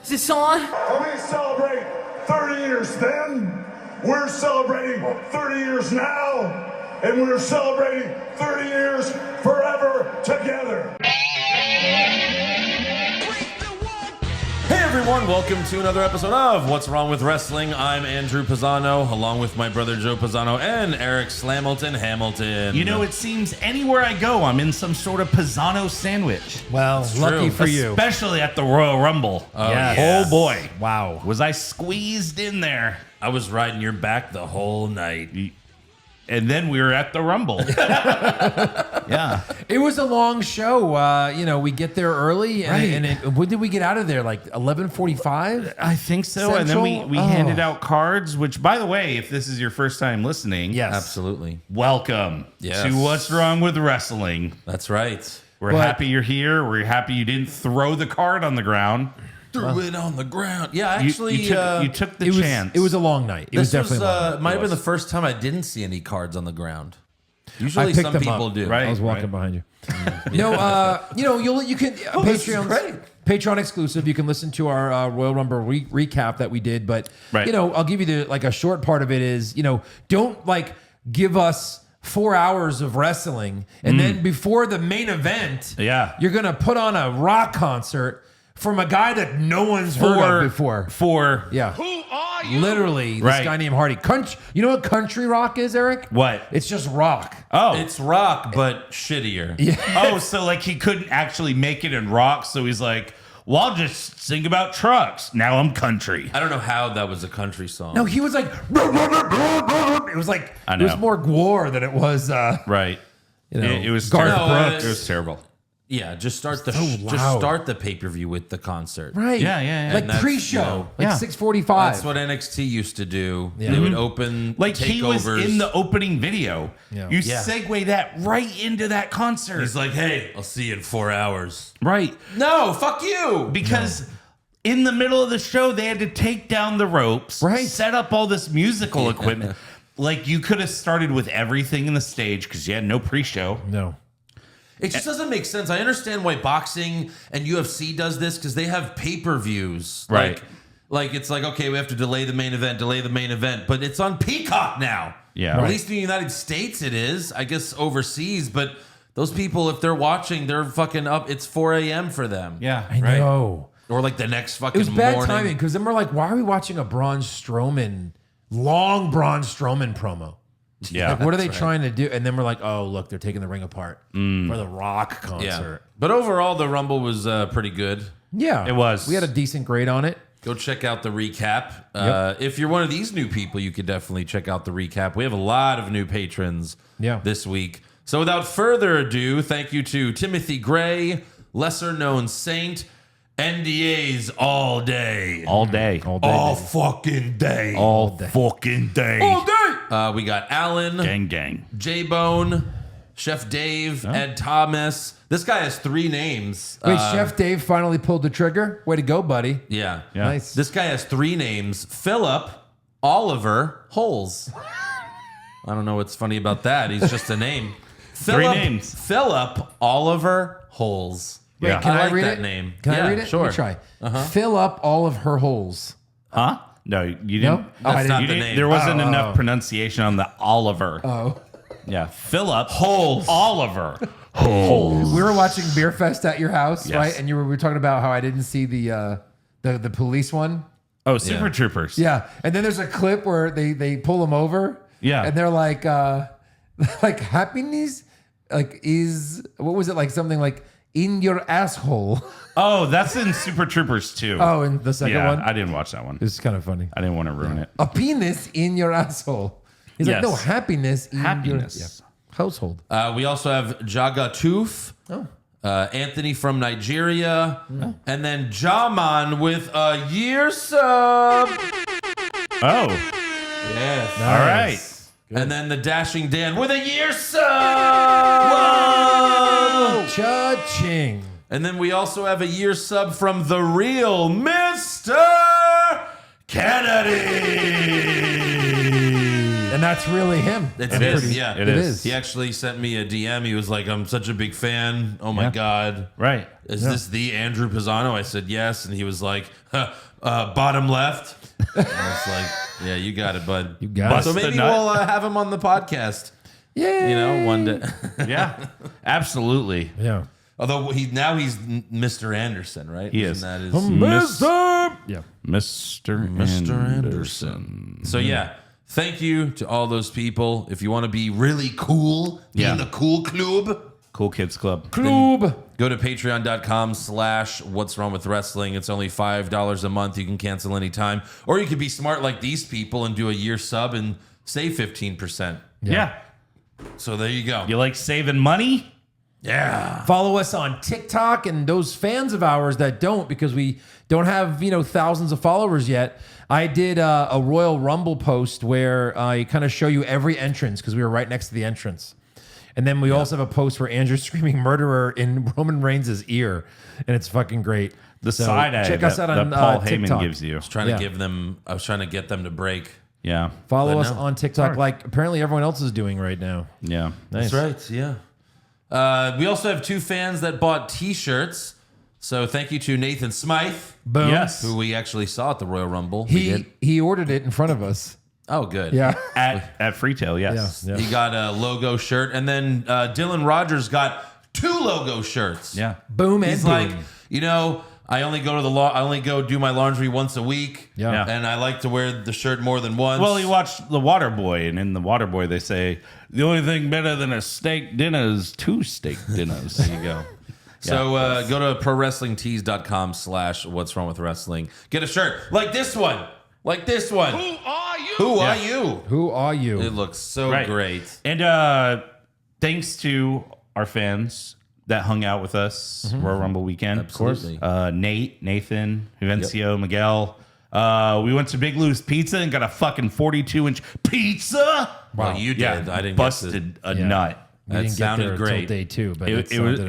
Is this on? We celebrate 30 years then, we're celebrating 30 years now, and we're celebrating 30 years forever together. Hey everyone, welcome to another episode of What's Wrong with Wrestling. I'm Andrew Pisano, along with my brother Joe Pisano and Eric Slamilton Hamilton. You know, it seems anywhere I go, I'm in some sort of Pisano sandwich. Well, lucky for you. Especially at the Royal Rumble. Yes. Oh boy. Wow. Was I squeezed in there? I was riding your back the whole night. And then we were at the Rumble. Yeah. It was a long show. We get there early, and, Right. when did we get out of there? Like 11:45? I think so. Central? And then we handed out cards, which, by the way, if this is your first time listening, Yes. Absolutely. welcome Yes. to What's Wrong with Wrestling. That's right. We're happy you're here. We're happy you didn't throw the card on the ground. Threw it on the ground. Yeah, actually, you took the chance. It was a long night. It was this definitely a long night. might have been the first time I didn't see any cards on the ground. I Usually picked some them people up. do. Right. I was walking behind you. You can this is great. Patreon exclusive. You can listen to our Royal Rumble recap that we did, but Right. I'll give you a short part of it is don't give us 4 hours of wrestling and then before the main event, you're gonna put on a rock concert from a guy that no one's heard of before. Yeah. Who are you? Literally, this Right. guy named Hardy. You know what country rock is, Eric? What? It's just rock. Oh. It's rock, but shittier. Yeah. Oh, so like he couldn't actually make it in rock, so he's like, well, I'll just sing about trucks. Now I'm country. I don't know how that was a country song. No, he was like, it was like, I it was know. more gore than it was, Right. It was Garth terrible. Brooks. It was terrible. Yeah, just start the pay-per-view with the concert. Right. Yeah. Like And that's, pre-show, yeah. 6:45. That's what NXT used to do. Yeah. They would open Like he was takeovers. in the opening video. Yeah. You Yeah. segue that right into that concert. He's like, "Hey, I'll see you in 4 hours." right. No, fuck you. Because in the middle of the show, they had to take down the ropes, Right. set up all this musical equipment. Like you could have started with everything in the stage because you had no pre-show. No. It just doesn't make sense. I understand why boxing and UFC does this because they have pay-per-views. Right. Like it's like, okay, we have to delay the main event, but it's on Peacock now. Yeah. Or Right. at least in the United States it is. I guess overseas, but those people, if they're watching, they're fucking up. It's 4 a.m. for them. Yeah. I know. Or like the next fucking It was bad morning. timing because then we're like, why are we watching a long Braun Strowman promo? Yeah. Like, what are they trying to do? And then we're like, oh, look, they're taking the ring apart for the Rock Yeah. concert. But overall, the Rumble was pretty good. Yeah. It was. We had a decent grade on it. Go check out the recap. If you're one of these new people, you could definitely check out the recap. We have a lot of new patrons this week. So without further ado, thank you to Timothy Gray, Lesser Known Saint, NDAs all day. All day. All fucking day. All fucking day. We got Alan, Gang. J-Bone, Chef Dave, Ed Thomas. This guy has 3 names. Wait, Chef Dave finally pulled the trigger. Way to go, buddy. Yeah. Nice. This guy has 3 names: Philip, Oliver, Holes. I don't know what's funny about that. He's just a name. names. Philip, Oliver, Holes. Wait, Yeah. can I like read that it? name. Can I Yeah, read it? sure. Let me try. Fill up all of her holes. Huh? No, you didn't. No? Oh, I That's not didn't. the name. There wasn't enough pronunciation on the Oliver. Oh. Yeah. Philip. Holes. Oliver. We were watching Beer Fest at your house, Yes. right? And we were talking about how I didn't see the police one. Oh, Super Troopers. Yeah. And then there's a clip where they pull him over. Yeah. And they're like happiness, like is what was it like something like in your asshole? Oh, that's in Super Troopers too. Oh, and the second yeah, one. I didn't watch that one. It's kind of funny. I didn't want to ruin it. A penis in your asshole. He's like, Yes. no, happiness in Happiness. your household. We also have Jaga Toof. Anthony from Nigeria. And then Jaman with a year sub. Oh, Yes. all right. And then the Dashing Dan with a year sub. Whoa! Cha-ching. And then we also have a year sub from the real Mr. Kennedy. And that's really him. It is. Yeah, it is. He actually sent me a DM. He was like, "I'm such a big fan. Oh my god, right? Is this the Andrew Pisano?" I said yes, and he was like, "Bottom left." I was like, "Yeah, you got it, bud. You got it." So maybe we'll have him on the podcast. Yeah, one day. Yeah, absolutely. Yeah. Although he's Mr. Anderson, right? He is. That is Mr. Yeah. Mr. Anderson. So yeah, thank you to all those people. If you want to be really cool, be in the cool club. Cool Kids Club. Go to patreon.com/what's wrong with wrestling. It's only $5 a month. You can cancel anytime. Or you could be smart like these people and do a year sub and save 15%. Yeah. So there you go. You like saving money? Yeah. Follow us on TikTok, and those fans of ours that don't, because we don't have, thousands of followers yet. I did a Royal Rumble post where I kind of show you every entrance because we were right next to the entrance. And then we also have a post where Andrew's screaming murderer in Roman Reigns' ear, and it's fucking great. The side eye check us out on Paul TikTok. Heyman gives you. I was trying to get them to break. Yeah. Follow us on TikTok like apparently everyone else is doing right now. Yeah. Nice. That's right. Yeah. We also have 2 fans that bought T-shirts. So thank you to Nathan Smythe. Boom. Yes. Who we actually saw at the Royal Rumble. He ordered it in front of us. Oh, good. Yeah. At Freetail, yes. Yeah. He got a logo shirt. And then Dylan Rogers got 2 logo shirts. Yeah. Boom and He's boom. like, I only go do my laundry once a week. Yeah. And I like to wear the shirt more than once. Well, he watched The Waterboy, and in The Waterboy, they say, the only thing better than a steak dinner is 2 steak dinners. There you go. So go to prowrestlingtees.com/what's wrong with wrestling. Get a shirt like this one. Like this one. Who are you? Who are you? Who are you? It looks so great. And thanks to our fans that hung out with us Royal Rumble weekend. Absolutely. Of course. Nathan, Vivencio, Miguel. We went to Big Lou's Pizza and got a fucking 42-inch pizza. Well, you did. Yeah, I didn't busted a nut. We didn't sounded get there great. until day 2, but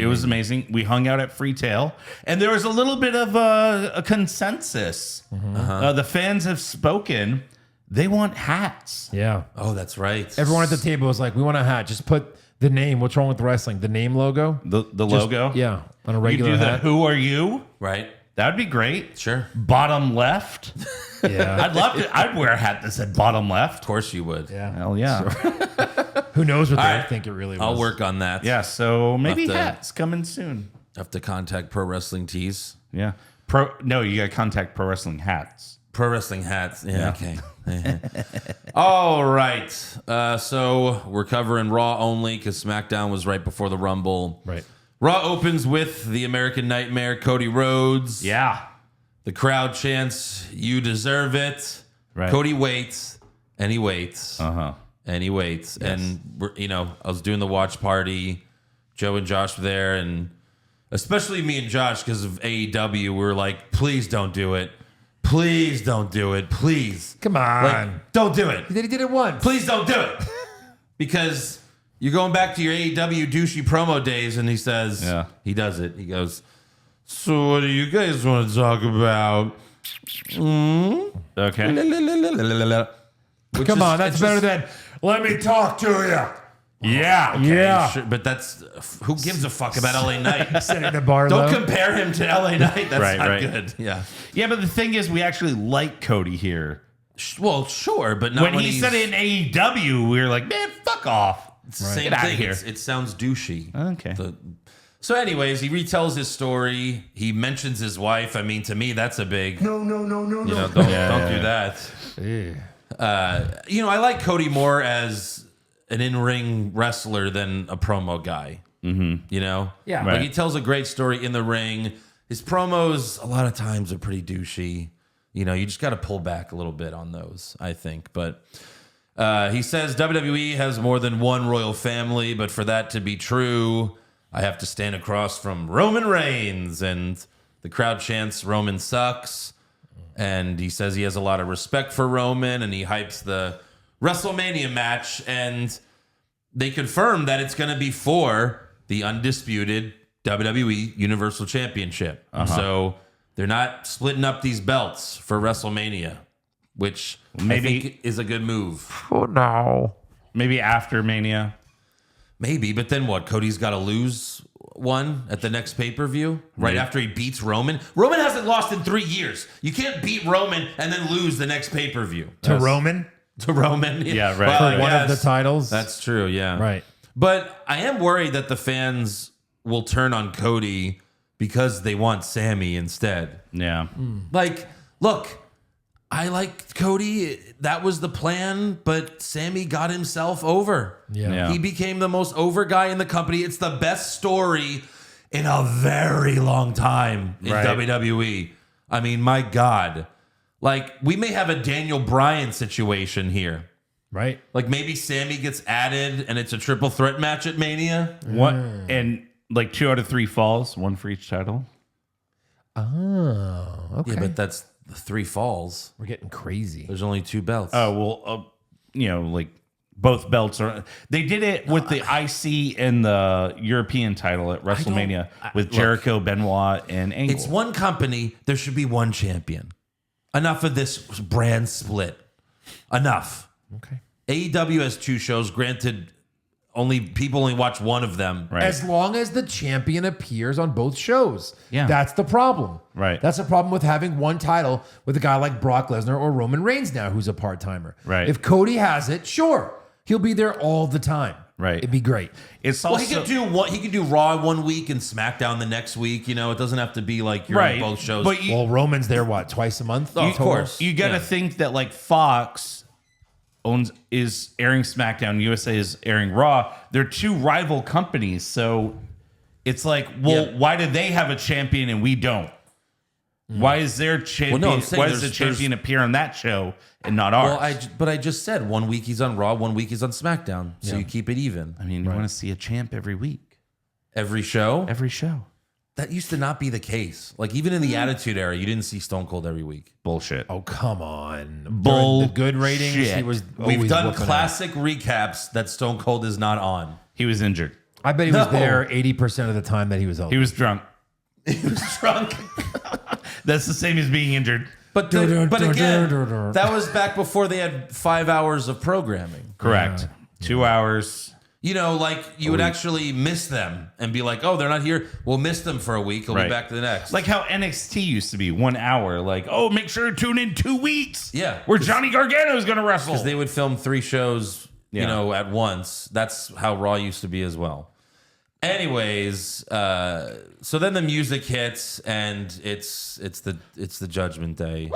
It was amazing. We hung out at Freetail, and there was a little bit of a consensus. The fans have spoken. They want hats. Yeah. Oh, that's right. Everyone at the table was like, we want a hat. Just put the name. What's wrong with wrestling? The name logo. The logo. Yeah. On a You regular do hat. the Who are you? Right. That'd be great. Sure. Bottom left. Yeah. I'd love to. I'd wear a hat that said bottom left. Of course you would. Yeah. Hell yeah. Who knows what they right. think it really was. I'll work on that. Yeah. So maybe Have to- hats coming soon. Have to contact Pro Wrestling Tees. Yeah. No, you got to contact Pro Wrestling Hats. Pro Wrestling Hats. Yeah. Okay. All right. So we're covering Raw only because SmackDown was right before the Rumble. Right. Raw opens with the American Nightmare, Cody Rhodes. Yeah. The crowd chants, "You deserve it." Right. Cody waits, and he waits, Uh-huh. and he waits. And, I was doing the watch party. Joe and Josh were there, and especially me and Josh, because of AEW, we were like, please don't do it. Please don't do it. Please. Come on. Like, don't do it. He did it once. Please don't do it. Because you're going back to your AEW douchey promo days, and he says, he does it. He goes, so what do you guys want to talk about? Okay. Come on, that's better than let me talk to you. Yeah. Yeah. Sure, but that's who gives a fuck about LA Knight? Setting the bar Don't low. compare him to LA Knight. That's Right, not right. good. Yeah. Yeah, but the thing is, we actually like Cody here. Well, sure, but not When he he's- said it in AEW, we were like, man, fuck off. It's the same Get outta thing. here. It sounds douchey. Okay. So, anyways, he retells his story. He mentions his wife. I mean, to me, that's a big. No. Don't do that. I like Cody more as an in-ring wrestler than a promo guy. Mm-hmm. Yeah. Like he tells a great story in the ring. His promos a lot of times are pretty douchey. You just got to pull back a little bit on those, I think. But he says WWE has more than one royal family, but for that to be true, I have to stand across from Roman Reigns. And the crowd chants, Roman sucks. And he says he has a lot of respect for Roman, and he hypes the WrestleMania match. And they confirm that it's going to be for the undisputed WWE Universal Championship. So they're not splitting up these belts for WrestleMania. which Maybe I think is a good move. Oh no. Maybe after Mania. Maybe, but then what? Cody's got to lose one at the next pay-per-view right after he beats Roman. Roman hasn't lost in 3 years. You can't beat Roman and then lose the next pay-per-view. To Roman? To Roman. Yeah, right. Well, For one of the titles? That's true, yeah. Right. But I am worried that the fans will turn on Cody because they want Sammy instead. Yeah. Like, look, I like Cody. That was the plan, but Sammy got himself over. Yeah. He became the most over guy in the company. It's the best story in a very long time in WWE. I mean, my God. Like, we may have a Daniel Bryan situation here. Right. Like, maybe Sammy gets added and it's a triple threat match at Mania. One and like 2 out of 3 falls, 1 for each title. Oh, okay. Yeah, but that's the 3 falls. We're getting crazy. There's only 2 belts. Oh, well, like both belts are. They did it with the IC and the European title at WrestleMania with Jericho, Benoit, and Angle. It's one company. There should be one champion. Enough of this brand split. Enough. Okay. AEW has 2 shows. Granted, people only watch one of them. Right. As long as the champion appears on both shows. Yeah. That's the problem. Right. That's the problem with having one title with a guy like Brock Lesnar or Roman Reigns now, who's a part-timer. Right. If Cody has it, sure. He'll be there all the time. Right. It'd be great. It's Well, also he could do Raw one week and SmackDown the next week. You know, it doesn't have to be like you're on both shows. But Well, Roman's there, what, twice a month? of course. you got to think that like Fox is airing SmackDown, USA is airing Raw. They're 2 rival companies, so it's like, well, why do they have a champion and we don't? Why is their champion? Well, no, I'm saying why does the champion appear on that show and not ours? Well, I just said 1 week he's on Raw, 1 week he's on SmackDown. So you keep it even. I mean, you want to see a champ every week, Every show? every show. That used to not be the case. Like, even in the Attitude Era, you didn't see Stone Cold every week. Bullshit. Oh, come on. Bull During the good ratings, shit. he was We've always done whooping classic recaps that Stone Cold is not on. He was injured. ass. I bet he was No. there 80% of the time that he was out. He was drunk. He was drunk. That's the same as being injured. But again, that was back before they had 5 hours of programming. Correct. 2 hours. You know, like you would actually miss them and be like, oh, they're not here. We'll miss them for a week. We'll be back to the next. Like how NXT used to be 1 hour. Like, oh, make sure to tune in 2 weeks. Yeah. Where Johnny Gargano is going to wrestle. because they would film 3 shows, you Yeah. know, at once. That's how Raw used to be as well. Anyways, so then the music hits and it's the Judgment Day.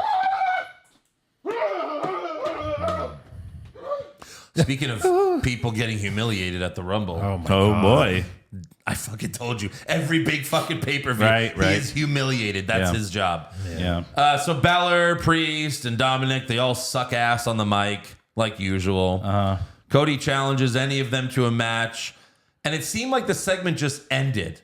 Speaking of people getting humiliated at the Rumble, Oh, my Oh, God. boy. I fucking told you. Every big fucking pay-per-view, Right, he right. is humiliated. That's Yeah. his job. Yeah. So Balor, Priest, and Dominic, they all suck ass on the mic, like usual. Cody challenges any of them to a match. And it seemed like the segment just ended.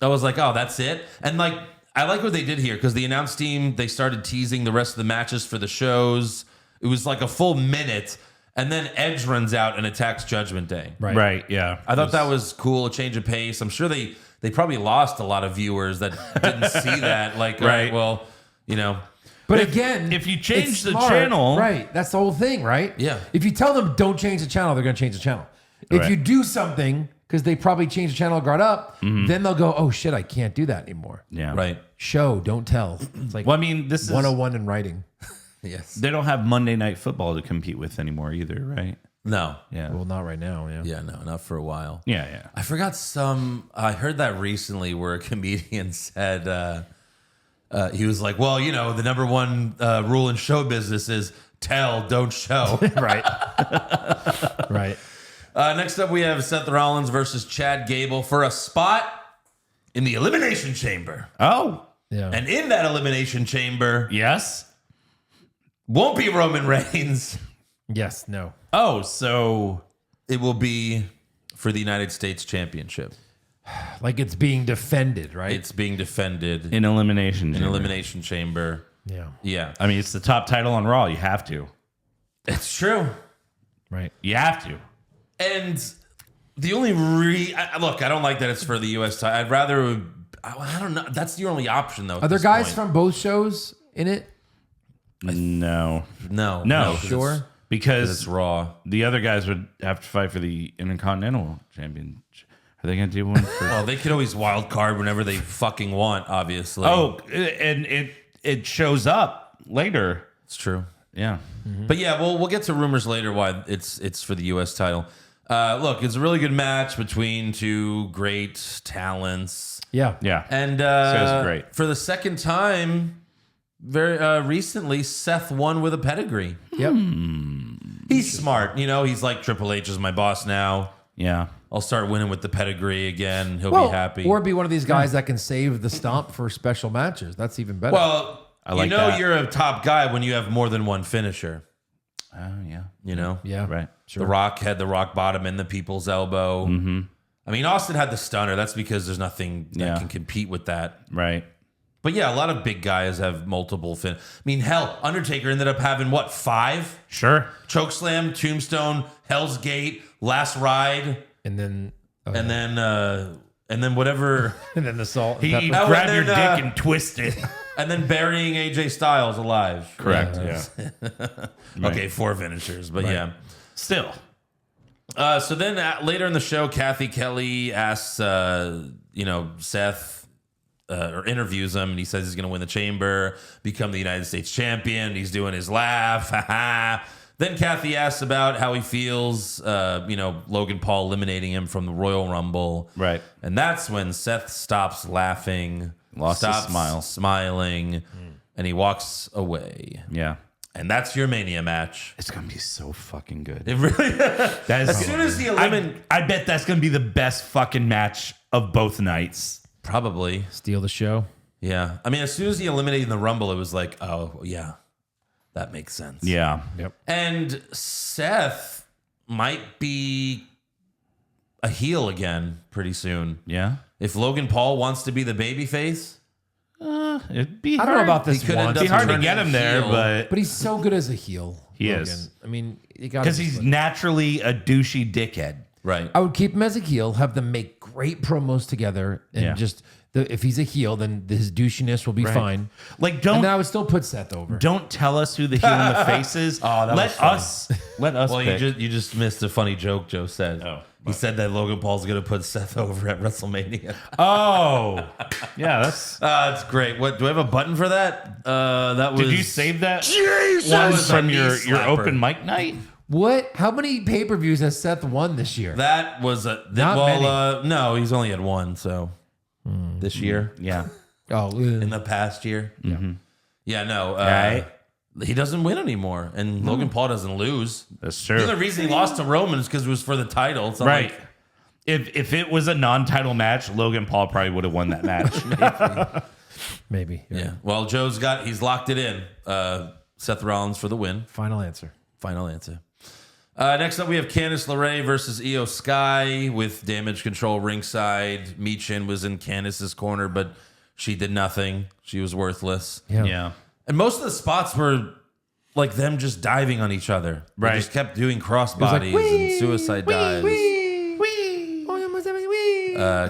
I was like, oh, that's it? And like, I like what they did here because the announce team, they started teasing the rest of the matches for the shows. It was like a full minute. And then Edge runs out and attacks Judgment Day. Right. Yeah. I thought that was cool, a change of pace. I'm sure they probably lost a lot of viewers that didn't see that. Like, all right, well, you know. But again, if you change it's the smart, channel- right? That's the whole thing, right? Yeah. If you tell them don't change the channel, they're going to change the channel. If Right. you do something because they probably changed the channel, got up, then they'll go, "Oh shit, I can't do that anymore." Yeah. Right. Show, don't tell. It's like Well, I mean, this is 101 in writing. Yes. they don't have Monday Night Football to compete with anymore either, right? No. Yeah. Well, not right now. Yeah. Yeah, no, not for a while. Yeah. Yeah. I forgot I heard that recently where a comedian said, he was like, well, you know, the number one rule in show business is tell, don't show. Right. Right. Next up, we have Seth Rollins versus Chad Gable for a spot in the Elimination Chamber. Oh. Yeah. And in that Elimination Chamber Yes. won't be Roman Reigns. Yes. No. Oh, so It will be for the United States Championship. Like it's being defended, right? It's being defended in Elimination in Chamber. Elimination Chamber. Yeah. Yeah, I mean, it's the top title on Raw. You have to. it's true. Right. You have to. And the only look, I don't like that it's for the U.S. title. I'd rather, I don't know. That's the only option, though. Are there guys from both shows in it? No. Sure. Because it's Raw. The other guys would have to fight for the Intercontinental Championship. Are they going to do one for? Well, they could always wild card whenever they fucking want, obviously. Oh, and it shows up later. It's true. Yeah. Mm-hmm. But yeah, we'll get to rumors later why it's for the U.S. title. Look, it's a really good match between two great talents. Yeah. And so it was great. For the second time, very recently, Seth won with a pedigree. Yep. He's smart. He's like, Triple H is my boss now. Yeah. I'll start winning with the pedigree again. He'll be happy. Or be one of these guys that can save the stomp for special matches. That's even better. Well, I like that. You're a top guy when you have more than one finisher. Oh, yeah. Yeah. Right. Sure. The Rock had the rock bottom and the people's elbow. Mm-hmm. I mean, Austin had the stunner. That's because there's nothing that can compete with that. Right. But yeah, a lot of big guys have multiple I mean, hell, Undertaker ended up having, 5? Sure. Chokeslam, Tombstone, Hell's Gate, Last Ride. And then whatever. and then the salt. He And pepper. grabbed your dick and twisted. And then burying AJ Styles alive. Correct. Yeah. Okay, 4 finishers, but yeah. Still. So then later in the show, Kathy Kelly asks, Seth, or interviews him, and he says he's going to win the chamber, become the United States champion. He's doing his laugh. Then Kathy asks about how he feels, Logan Paul eliminating him from the Royal Rumble. Right. And that's when Seth stops laughing, Stops smiling, and he walks away. Yeah. And that's your Mania match. It's going to be so fucking good. It really As soon as he eliminates... I bet that's going to be the best fucking match of both nights. Probably. Steal the show. Yeah. I mean, as soon as he eliminated the Rumble, it was like, oh, yeah, that makes sense. Yeah. Yep. And Seth might be a heel again pretty soon. Yeah. If Logan Paul wants to be the babyface, It'd be I don't know about this He could one. end It'd be up hard to turning get him there, heel. but But he's so good as a heel. He Logan. is. I mean, you got because he's naturally a douchey dickhead. right. I would keep him as a heel, have them make great promos together, and if he's a heel, then his douchiness will be fine. Like, And then I would still put Seth over. don't tell us who the heel and the face is. That let was fun. us. Well, pick. you just missed a funny joke Joe said. Oh, he said that Logan Paul's going to put Seth over at WrestleMania. Oh, yeah. That's great. What do I have a button for that? That was. Did you save that That was from a your knee slapper. open mic night? What? How many pay-per-views has Seth won this year? That was a Not no, he's only had one. So this year, Yeah. in the past year, yeah, no, Right. he doesn't win anymore, and Logan Paul doesn't lose. That's The true. only reason he lost to Roman is because it was for the title. It's not Right. like- If it was a non-title match, Logan Paul probably would have won that match. Maybe. yeah. Well, he's locked it in. Seth Rollins for the win. Final answer. Final answer. Next up, we have Candice LeRae versus Io Sky with Damage Control ringside. Michin was in Candice's corner, but she did nothing. She was worthless. Yeah. And most of the spots were like them just diving on each other. They Right. just kept doing crossbodies and suicide dives.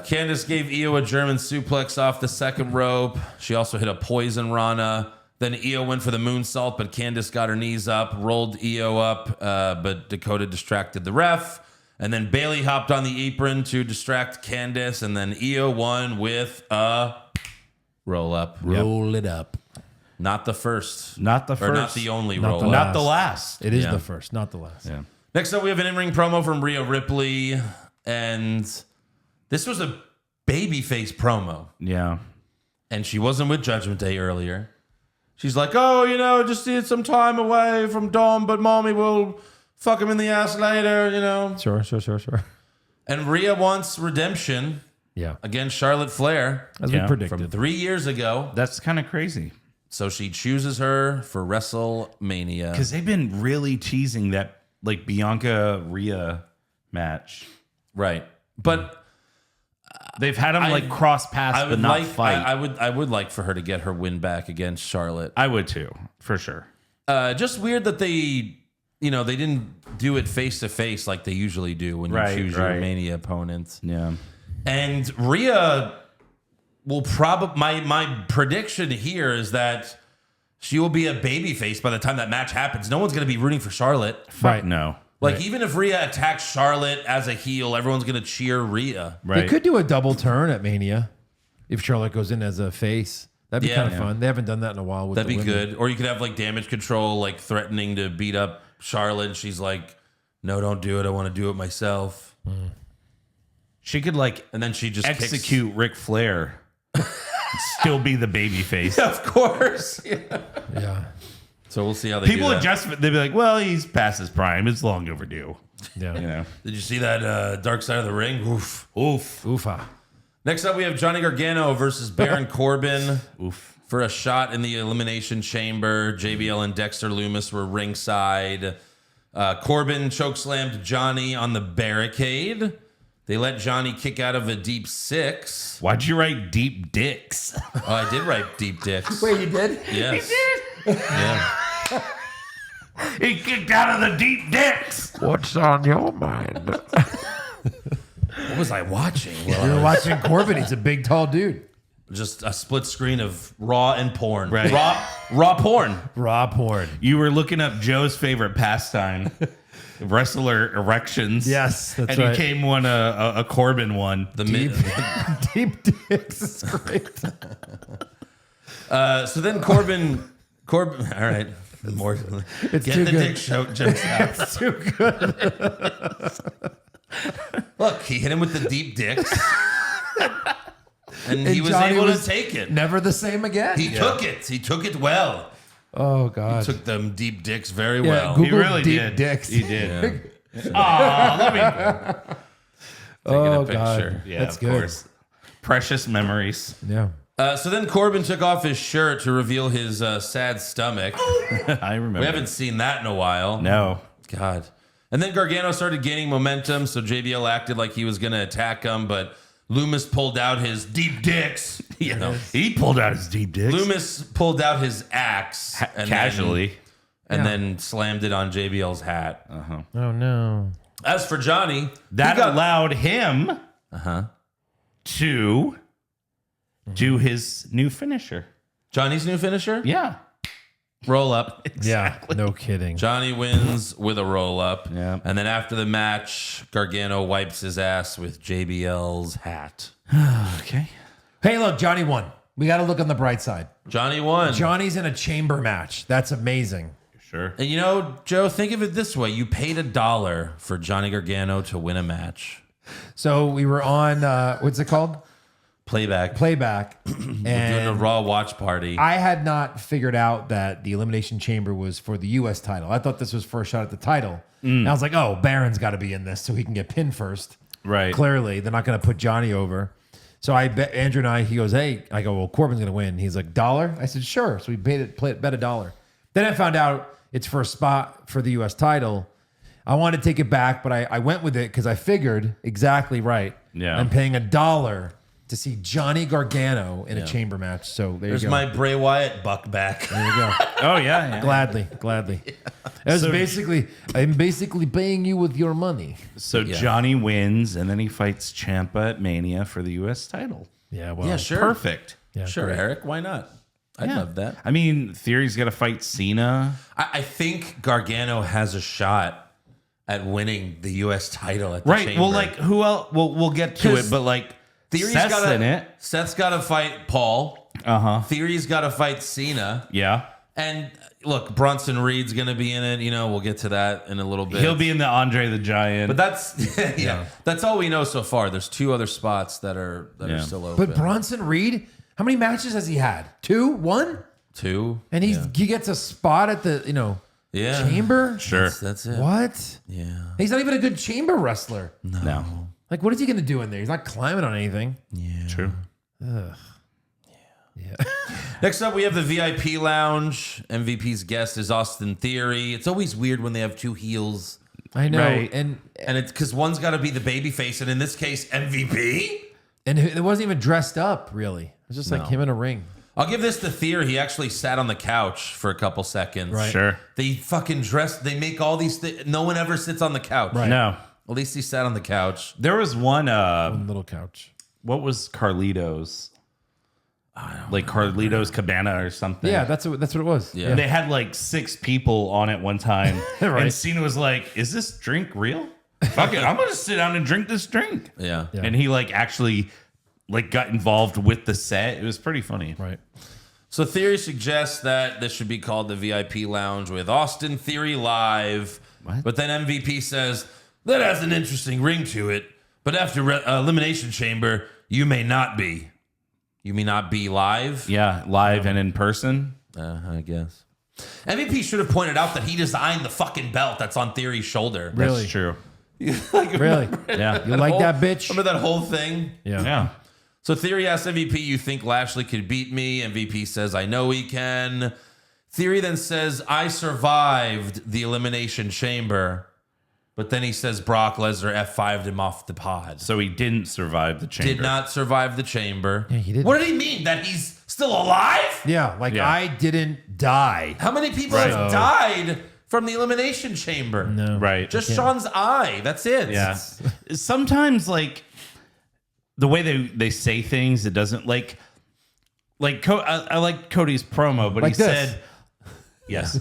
Candice gave Io a German suplex off the second rope. She also hit a poison Rana. Then Io went for the moonsault, but Candice got her knees up, rolled Io up, but Dakota distracted the ref. And then Bayley hopped on the apron to distract Candice, and then Io won with a roll up. Roll it up. Not the first. Not the Or not first. the only Not roll the up. Not the last. It is Yeah. the first, not the last. Yeah. Next up, we have an in-ring promo from Rhea Ripley, and this was a babyface promo, Yeah. and she wasn't with Judgment Day earlier. She's like, oh, just need some time away from Dom, but mommy will fuck him in the ass later, Sure. And Rhea wants redemption Yeah. against Charlotte Flair As we Yeah. predicted. from 3 years ago. That's kind of crazy. So she chooses her for WrestleMania. Because they've been really teasing that like Bianca Rhea match. Right. But They've had them like cross paths, I but would not like fight. I would like for her to get her win back against Charlotte. I would too, for sure. Just weird that they didn't do it face to face like they usually do when you Right, choose your right. Mania opponent. Yeah. And Rhea will probably my prediction here is that she will be a babyface by the time that match happens. No one's going to be rooting for Charlotte. Right. No. Like, even if Rhea attacks Charlotte as a heel, everyone's going to cheer Rhea. Right. They could do a double turn at Mania if Charlotte goes in as a face. That'd be kind of fun. They haven't done that in a while. With That'd be women. good. Or you could have like Damage Control like threatening to beat up Charlotte. And she's like, "No, don't do it. I want to do it myself." She could like, and then she just execute Ric Flair, still be the baby face. Yeah, of course. Yeah. So we'll see how they People do that. adjust. They'd be like, "Well, he's past his prime. It's long overdue." Yeah. You know. Did you see that Dark Side of the Ring? Oof. Oofa. Next up, we have Johnny Gargano versus Baron Corbin. Oof. For a shot in the Elimination Chamber. JBL and Dexter Lumis were ringside. Corbin chokeslammed Johnny on the barricade. They let Johnny kick out of a deep 6. Why'd you write deep dicks? Oh, I did write deep dicks. Wait, you did? Yes. He did. Yeah. He kicked out of the deep dicks. What's on your mind? What was I watching? You were watching Corbin. He's a big, tall dude. Just a split screen of Raw and porn. Right. Raw porn. Raw porn. You were looking up Joe's favorite pastime, wrestler erections. Yes, that's and right. you came one a Corbin one. The Deep dicks is great. So then Corbin. All right. More. It's Get too the good. dick jokes out. It's too good. Look, he hit him with the deep dicks. And he was Johnny able was to take it. Never the same again. He took it. He took it well. Oh, God. Took them deep dicks very Yeah, well. Google He really deep did. dicks. He did. Yeah. Aw, let me Oh, a picture. God. Yeah, That's of good. course. Precious memories. Yeah. So then Corbin took off his shirt to reveal his sad stomach. I remember. We haven't seen that in a while. No. God. And then Gargano started gaining momentum, so JBL acted like he was going to attack him, but Lumis pulled out his deep dicks. Yeah. No. He pulled out his deep dicks. Lumis pulled out his axe Casually. then slammed it on JBL's hat. Oh, no. As for Johnny, That allowed him to do his new finisher. Johnny's new finisher? Yeah. Roll up. Yeah. No kidding. Johnny wins with a roll up. Yeah. And then after the match, Gargano wipes his ass with JBL's hat. Okay. Hey, look, Johnny won. We got to look on the bright side. Johnny won. Johnny's in a chamber match. That's amazing. Sure. And you know, Joe, think of it this way. You paid $1 for Johnny Gargano to win a match. So we were on, what's it called? Playback. And Doing a Raw watch party. I had not figured out that the Elimination Chamber was for the U.S. title. I thought this was for a shot at the title. And I was like, oh, Baron's got to be in this so he can get pinned first. Right. Clearly, they're not going to put Johnny over. So I bet Andrew and he goes, hey, I go, well, Corbin's going to win. He's like, $1? I said, sure. So we bet $1. Then I found out it's for a spot for the U.S. title. I wanted to take it back, but I went with it because I figured exactly right. Yeah. I'm paying $1 to see Johnny Gargano in a chamber match. So There's you go. my Bray Wyatt buck back. There you go. Oh, yeah. Gladly. It was basically, I'm basically paying you with your money. So Johnny wins, and then he fights Ciampa at Mania for the U.S. title. Yeah, well, Yeah, sure. Perfect. Yeah, Sure, great. Eric. Why not? I'd love that. I mean, Theory's got to fight Cena. I think Gargano has a shot at winning the U.S. title at the Right. Chamber. Well, like, who else? We'll get to it, 'Cause but like, Theory's Seth's gotta, in it. Seth's got to fight Paul. Theory's got to fight Cena. Yeah. And look, Bronson Reed's going to be in it. You know, we'll get to that in a little bit. He'll be in the Andre the Giant. But that's that's all we know so far. There's 2 other spots that are still open. But Bronson Reed, how many matches has he had? 2? 1? 2. And he gets a spot at the, chamber? Sure. That's it. What? Yeah. He's not even a good chamber wrestler. No. Like, what is he going to do in there? He's not climbing on anything. Yeah. True. Next up, we have the VIP lounge. MVP's guest is Austin Theory. It's always weird when they have 2 heels. I know. Right. And And it's because one's got to be the babyface, and in this case, MVP. it wasn't even dressed up, really. It was just like him in a ring. I'll give this to Theory. He actually sat on the couch for a couple seconds. Right. Sure. They fucking dress. They make all these things. No one ever sits on the couch. Right. No. At least he sat on the couch. There was one. One little couch. What was Carlito's? like Carlito's Cabana or something. Yeah, that's what it was. Yeah. And they had like 6 people on it one time. Right. And Cena was like, is this drink real? Fuck it, I'm going to sit down and drink this drink. Yeah. And he like actually like got involved with the set. It was pretty funny. Right. So Theory suggests that this should be called the VIP Lounge with Austin Theory live. What? But then MVP says, that has an interesting ring to it. But after Elimination Chamber, you may not be. You may not be live? Yeah, live and in person. I guess. MVP should have pointed out that he designed the fucking belt that's on Theory's shoulder. Really? That's true. Really? Yeah. You like that bitch? Remember that whole thing? Yeah. So Theory asks MVP, you think Lashley could beat me? MVP says, I know he can. Theory then says, I survived the Elimination Chamber. But then he says Brock Lesnar F5'd him off the pod. So he didn't survive the chamber. Did not survive the chamber. Yeah, he didn't. What did he mean? That he's still alive? Yeah, like Yeah. I didn't die. How many people Right. have died from the Elimination Chamber? No. Right. Just Sean's eye. That's it. Yeah. Sometimes like the way they say things, it doesn't like I like Cody's promo, but Like he this. said, yes.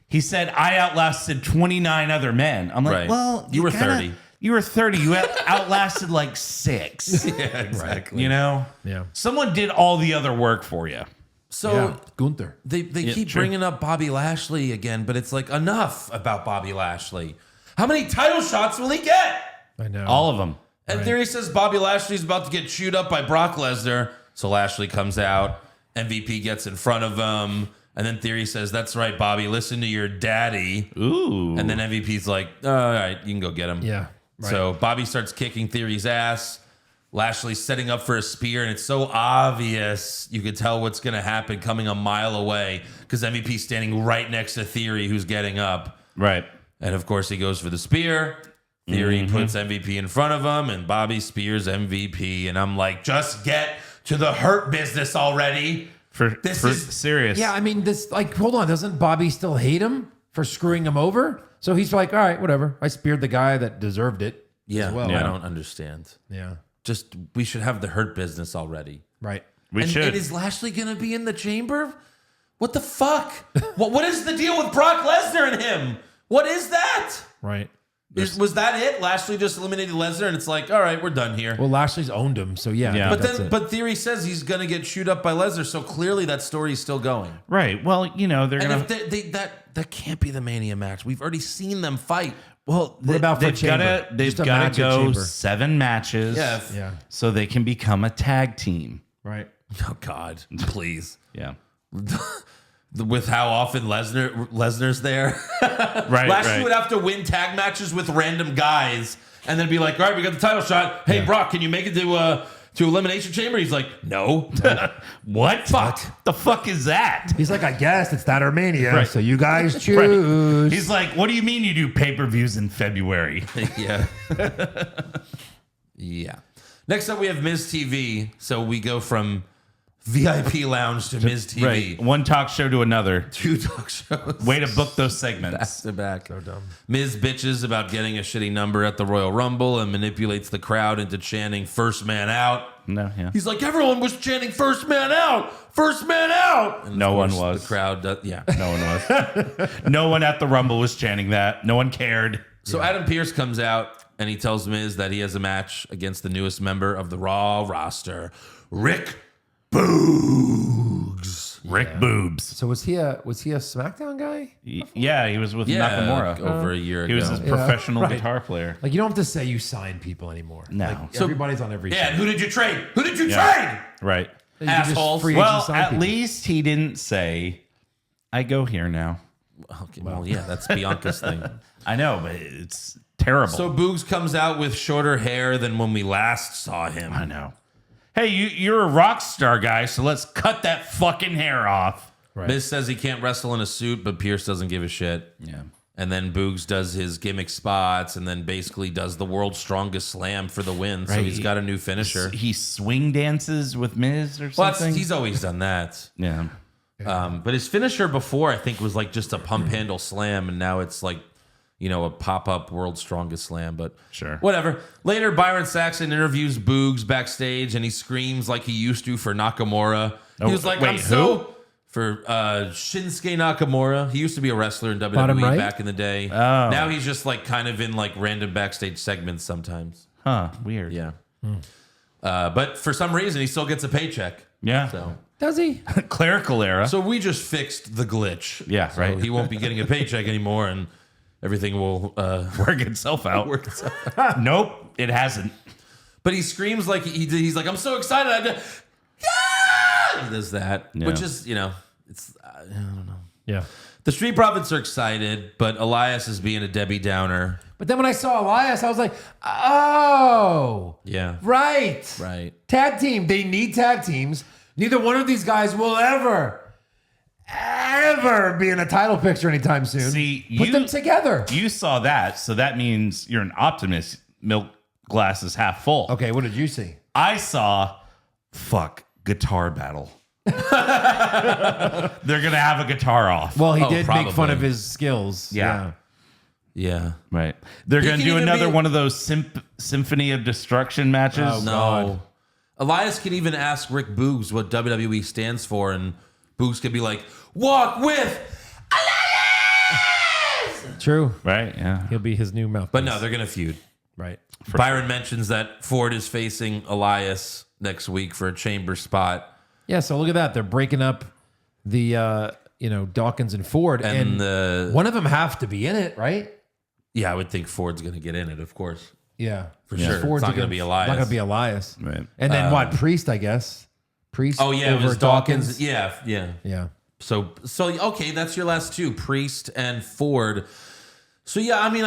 He said, I outlasted 29 other men. I'm like, Right. well, You were 30. You were 30. You outlasted like 6. Yeah, exactly. You know? Yeah. Someone did all the other work for you. So Yeah. Gunther. they keep true. bringing up Bobby Lashley again, but it's like enough about Bobby Lashley. How many title shots will he get? I know. All of them. And Theory says Bobby Lashley's about to get chewed up by Brock Lesnar. So Lashley comes out. MVP gets in front of him. And then Theory says, that's right, Bobby, listen to your daddy. Ooh. And then MVP's like, all right, you can go get him. Yeah. Right. So Bobby starts kicking Theory's ass. Lashley's setting up for a spear, and it's so obvious. You could tell what's going to happen coming a mile away because MVP's standing right next to Theory, who's getting up. Right. And of course, he goes for the spear. Theory puts MVP in front of him, and Bobby spears MVP. And I'm like, just get to the Hurt Business already. For serious. Yeah, I mean, this, like, hold on. Doesn't Bobby still hate him for screwing him over? So he's like, all right, whatever. I speared the guy that deserved it. Yeah, as well. I don't understand. Yeah. Just, we should have the Hurt Business already. Right. We And should. is Lashley going to be in the chamber? What the fuck? what is the deal with Brock Lesnar and him? What is that? Right. Was that it? Lashley just eliminated Lesnar, and it's like, all right, we're done here. Well, Lashley's owned him, so yeah. Yeah. but that's then, it. but Theory says he's gonna get chewed up by Lesnar, so clearly that story is still going. Right. Well, you know, they're And going if to. that can't be the Mania match. We've already seen them fight. Well, What about for they've Chamber? They've Just a got match to at go Chamber. 7 matches. Yeah. Yeah. So they can become a tag team. Right. Oh God, please. Yeah. With how often Lesnar's there, Right. Lashley right. would have to win tag matches with random guys, and then be like, "All right, we got the title shot. Hey, Brock, can you make it to Elimination Chamber?" He's like, "No." What? Fuck. The fuck is that? He's like, I guess it's that or Mania, Right. so you guys choose. He's like, what do you mean you do pay-per-views in February? Yeah. Yeah. Next up, we have Miz TV. So we go from VIP Lounge to Miz TV. Right. One talk show to another. 2 talk shows. Way to book those segments. Back to back. So dumb. Miz bitches about getting a shitty number at the Royal Rumble and manipulates the crowd into chanting first man out. No, yeah. He's like, everyone was chanting first man out, first man out. And No of one course, was. The crowd does, yeah. No one was. No one at the Rumble was chanting that. No one cared. So Adam Pearce comes out and he tells Miz that he has a match against the newest member of the Raw roster, Rick Boogs. Rick Boobs. So was he a SmackDown guy? Yeah, he was with Yeah, Nakamura. over a year He was a ago. professional right. guitar player. Like, you don't have to say you sign people anymore. No. Like, So- everybody's on every Yeah, and show. who did you trade? Who did you Yeah. trade? Right. You can just assholes. free agent Well, sign at people. least he didn't say, I go here now. Okay, well, yeah, that's Bianca's thing. I know, but it's terrible. So Boogs comes out with shorter hair than when we last saw him. I know. Hey, you're a rock star guy, so let's cut that fucking hair off. Right. Miz says he can't wrestle in a suit, but Pierce doesn't give a shit. Yeah. And then Boogs does his gimmick spots and then basically does the world's strongest slam for the win. So Right. he's got a new finisher. He swing dances with Miz or Well, something. he's always done that. Yeah. But his finisher before, I think, was like just a pump handle slam. And now it's like a pop-up World's Strongest Slam, but sure. Whatever. Later, Byron Saxton interviews Boogs backstage, and he screams like he used to for Nakamura. He was like, wait, for Shinsuke Nakamura. He used to be a wrestler in WWE back in the day. Oh. Now he's just like kind of in like random backstage segments sometimes. Huh, weird. Yeah. But for some reason, he still gets a paycheck. Yeah. So Does he? Clerical era. So we just fixed the glitch. Yeah, So right. He won't be getting a paycheck anymore, and everything will work itself out. Nope, it hasn't. But he screams like he's like, I'm so excited. He does that, which is, it's, I don't know. Yeah. The Street Profits are excited, but Elias is being a Debbie Downer. But then when I saw Elias, I was like, oh. Yeah. Right. Tag team. They need tag teams. Neither one of these guys will ever be in a title picture anytime soon. See, Put them together. You saw that, so that means you're an optimist. Milk glass is half full. Okay, what did you see? I saw, guitar battle. They're gonna have a guitar off. Well, he did probably. make fun of his skills. Yeah. Right. They're He gonna can do even another be- one of those Symphony of Destruction matches. Oh, No. God. Elias can even ask Rick Boogs what WWE stands for, and Boogs can be like, walk with Elias! True. Right. Yeah. He'll be his new mouthpiece. But no, they're going to feud. Right. Byron mentions that Ford is facing Elias next week for a chamber spot. Yeah, so look at that. They're breaking up the, Dawkins and Ford. And one of them have to be in it, right? Yeah, I would think Ford's going to get in it, of course. Yeah. For sure. Ford's It's not gonna be Elias. Not going to be Elias. Right. And then Priest, I guess. Priest Oh, yeah, it over was Dawkins. Yeah. Yeah. So okay, that's your last two, Priest and Ford. So yeah, I mean,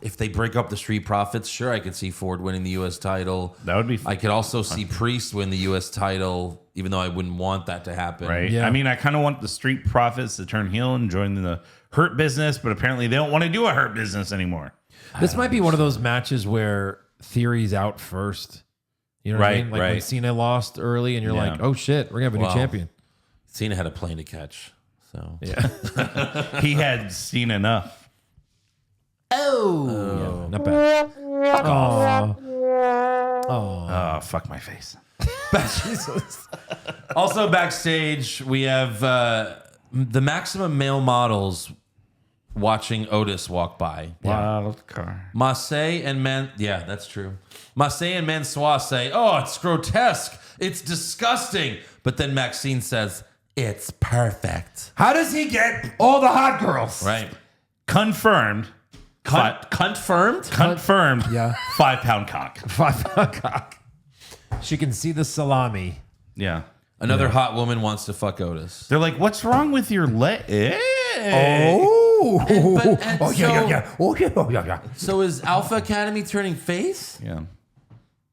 if they break up the Street Profits, sure, I could see Ford winning the U.S. title. That would be I could also see Priest win the U.S. title, even though I wouldn't want that to happen. Right. Yeah. I mean, I kind of want the Street Profits to turn heel and join the Hurt Business, but apparently they don't want to do a Hurt Business anymore. This might be one of those matches where Theory's out first. You know what I mean? Like when Cena lost early and you're Yeah. like, oh shit, we're going to have a new champion. Cena had a plane to catch, so Yeah. He had seen enough. Oh. Not bad. Oh, fuck my face. Jesus. Also backstage, we have the Maximum Male Models watching Otis walk by. Wild card. Massey and yeah, that's true. Massey and Mansois say, "Oh, it's grotesque. It's disgusting." But then Maxine says, "It's perfect." How does he get all the hot girls? Right? Confirmed. Confirmed? Confirmed. Yeah. 5-pound cock. 5-pound cock. She can see the salami. Yeah. Another hot woman wants to fuck Otis. They're like, what's wrong with your leg? Oh. And Oh, so, yeah. Oh, yeah. So is Alpha Academy turning face? Yeah.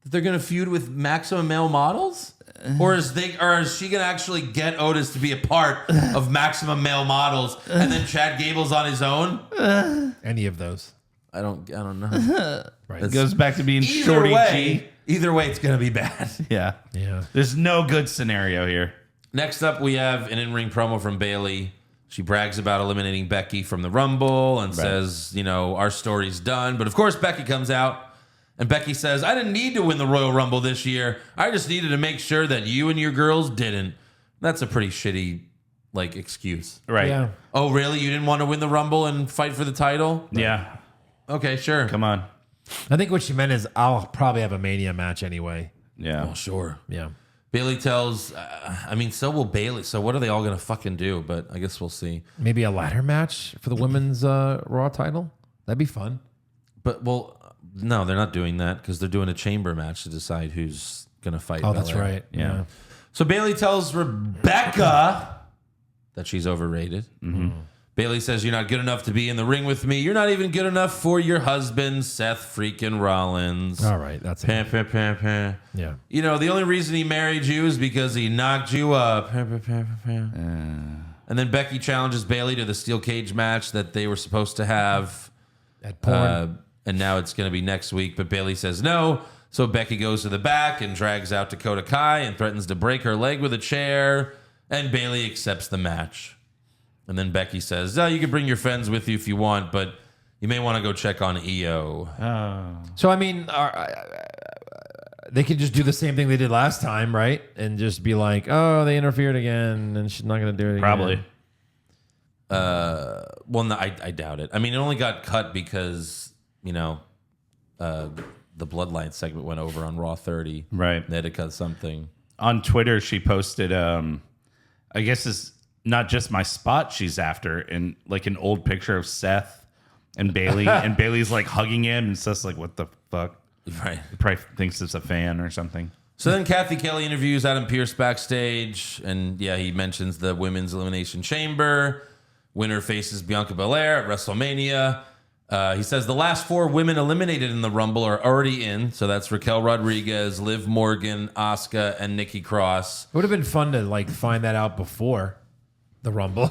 They're going to feud with Maximum Male Models? Or is she going to actually get Otis to be a part of Maximum Male Models and then Chad Gable's on his own? Any of those. I don't know. Right. It goes back to being Shorty G. Either way, it's going to be bad. Yeah. Yeah. There's no good scenario here. Next up, we have an in-ring promo from Bayley. She brags about eliminating Becky from the Rumble and says, our story's done. But of course, Becky comes out and Becky says, I didn't need to win the Royal Rumble this year. I just needed to make sure that you and your girls didn't. That's a pretty shitty, excuse. Right. Yeah. Oh, really? You didn't want to win the Rumble and fight for the title? Yeah. Okay, sure. Come on. I think what she meant is I'll probably have a Mania match anyway. Yeah. Oh, sure. Yeah. Bayley tells, so will Bayley. So what are they all going to fucking do? But I guess we'll see. Maybe a ladder match for the women's Raw title. That'd be fun. But, no, they're not doing that because they're doing a chamber match to decide who's going to fight. Oh, that's Belair. right. Yeah. So Bayley tells Rebecca that she's overrated. Mm-hmm. Bayley says, you're not good enough to be in the ring with me. You're not even good enough for your husband, Seth freaking Rollins. All right. That's Pam, it. pam, pam, pam. Yeah. The only reason he married you is because he knocked you up. Pam, pam, pam, pam, pam. And then Becky challenges Bayley to the steel cage match that they were supposed to have. At porn. And now it's going to be next week, but Bayley says no. So Becky goes to the back and drags out Dakota Kai and threatens to break her leg with a chair. And Bayley accepts the match. And then Becky says, you can bring your friends with you if you want, but you may want to go check on EO. So I mean, they could just do the same thing they did last time, right? And just be like, oh, they interfered again, and she's not going to do it Probably. again. Well, no, I doubt it. I mean, it only got cut because, the Bloodline segment went over on Raw 30. Right. They had to cut something. On Twitter, she posted, I guess it's not just my spot she's after, and like an old picture of Seth and Bayley, and Bayley's like hugging him, and Seth's like, what the fuck? Right. He probably thinks it's a fan or something. So then Kathy Kelly interviews Adam Pearce backstage, and he mentions the Women's Elimination Chamber. Winner faces Bianca Belair at WrestleMania. He says the last 4 women eliminated in the Rumble are already in. So that's Raquel Rodriguez, Liv Morgan, Asuka, and Nikki Cross. It would have been fun to find that out before the Rumble.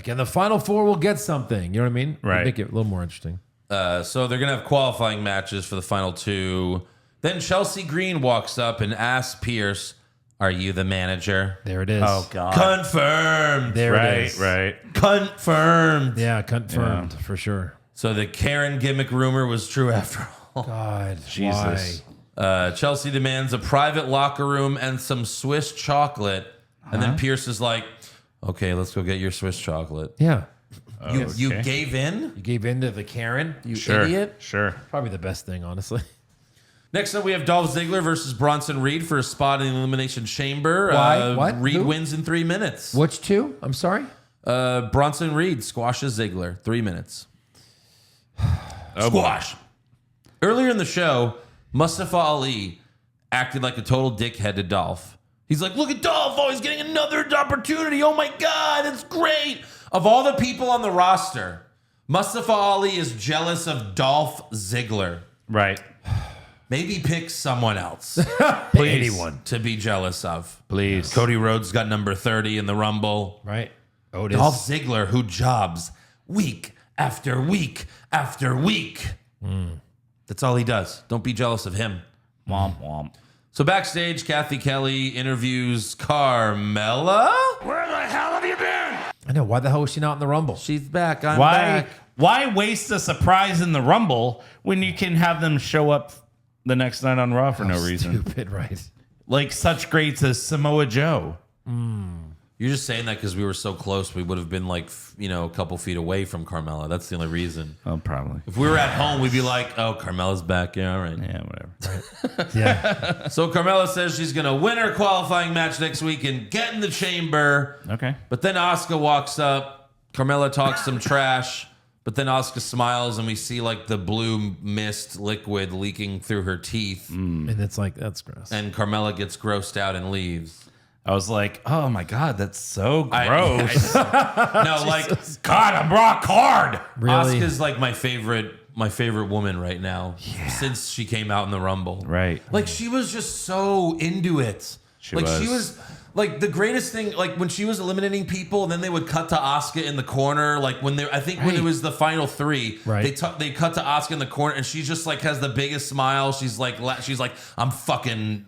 In the final 4, we'll get something. You know what I mean? Right. Make it a little more interesting. So they're going to have qualifying matches for the final 2. Then Chelsea Green walks up and asks Pierce, are you the manager? There it is. Oh, God. Confirmed. There it is. Right. Confirmed. Yeah, confirmed for sure. So the Karen gimmick rumor was true after all. God, Jesus. why? Chelsea demands a private locker room and some Swiss chocolate. And then Pierce is like, okay, let's go get your Swiss chocolate. Yeah. You gave in? You gave in to the Karen, you Sure. idiot. Sure. Probably the best thing, honestly. Next up, we have Dolph Ziggler versus Bronson Reed for a spot in the Elimination Chamber. Why? What? Reed Who? wins in 3 minutes. Which 2? I'm sorry? Bronson Reed squashes Ziggler. 3 minutes. Squash. Earlier in the show, Mustafa Ali acted like a total dickhead to Dolph. He's like, look at Dolph. Oh, he's getting another opportunity. Oh, my God. It's great. Of all the people on the roster, Mustafa Ali is jealous of Dolph Ziggler. Right. Maybe pick someone else. Please. Anyone. To be jealous of. Please. Cody Rhodes got number 30 in the Rumble. Right. Otis. Dolph Ziggler, who jobs week after week after week. That's all he does. Don't be jealous of him. Womp womp. So backstage, Kathy Kelly interviews Carmella. Where the hell have you been? I know. Why the hell was she not in the Rumble? She's back. I'm Why? back. Why waste a surprise in the Rumble when you can have them show up the next night on Raw for no reason? Stupid, right? Like such greats as Samoa Joe. You're just saying that because we were so close. We would have been a couple feet away from Carmella. That's the only reason. Oh, probably. If we were at home, we'd be like, oh, Carmella's back. Yeah, all right. Yeah, whatever. Yeah. So Carmella says she's going to win her qualifying match next week and get in the chamber. Okay. But then Asuka walks up. Carmella talks some trash. But then Asuka smiles and we see the blue mist liquid leaking through her teeth. And it's that's gross. And Carmella gets grossed out and leaves. I was like, oh my God, that's so gross. No, God, I'm rock hard. Really? Asuka's my favorite woman right now. Yeah. Since she came out in the Rumble. Right. She was just so into it. She was the greatest thing, when she was eliminating people, and then they would cut to Asuka in the corner. When it was the final 3, right. they cut to Asuka in the corner, and she just has the biggest smile. She's like, I'm fucking.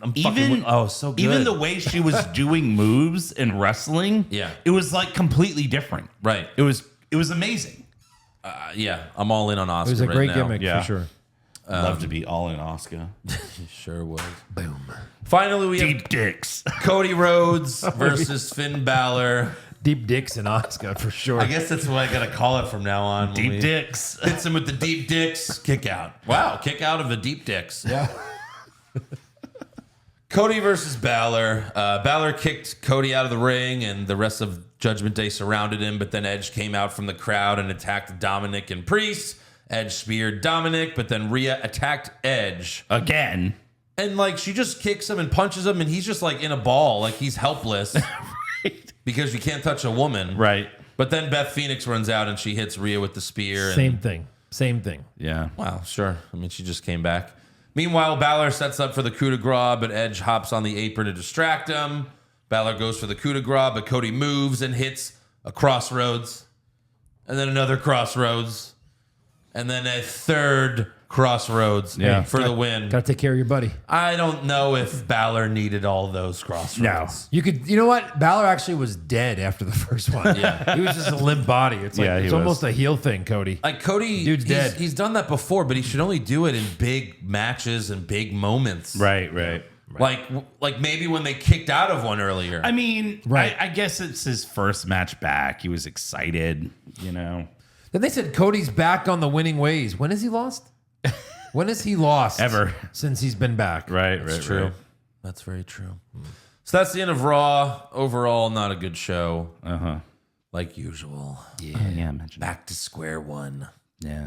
Oh, so good. Even the way she was doing moves in wrestling, Yeah. it was completely different. Right. It was amazing. Yeah, I'm all in on Asuka. It was a great right now. gimmick Yeah. for sure. Love to be all in Asuka. Sure was. Boom. Finally, we have Deep dicks. Cody Rhodes versus Finn Balor. Deep dicks in Asuka for sure. I guess that's what I gotta call it from now on. Deep dicks. Hits him with the deep dicks. Kick out. Wow, kick out of the deep dicks. Yeah. Cody versus Balor. Balor kicked Cody out of the ring, and the rest of Judgment Day surrounded him. But then Edge came out from the crowd and attacked Dominic and Priest. Edge speared Dominic, but then Rhea attacked Edge Again. And she just kicks him and punches him, and he's just in a ball, he's helpless. Right. Because you can't touch a woman. Right. But then Beth Phoenix runs out and she hits Rhea with the spear. Same thing. Yeah. Wow, sure. I mean, she just came back. Meanwhile, Balor sets up for the coup de grace, but Edge hops on the apron to distract him. Balor goes for the coup de grace, but Cody moves and hits a crossroads. And then another crossroads. And then a third crossroads for the win. Got to take care of your buddy. I don't know if Balor needed all those crossroads. No. You know what? Balor actually was dead after the first one. Yeah. He was just a limp body. It's like it's almost a heel thing, Cody. Like Cody, dude's dead. He's done that before, but he should only do it in big matches and big moments. Right. Like maybe when they kicked out of one earlier. I mean, I guess it's his first match back. He was excited, you know. Then they said Cody's back on the winning ways. When has he lost? When has he lost? Ever. Since he's been back. That's true. Right. That's very true. So that's the end of Raw. Overall, not a good show. Like usual. Yeah. Back to square one. Yeah.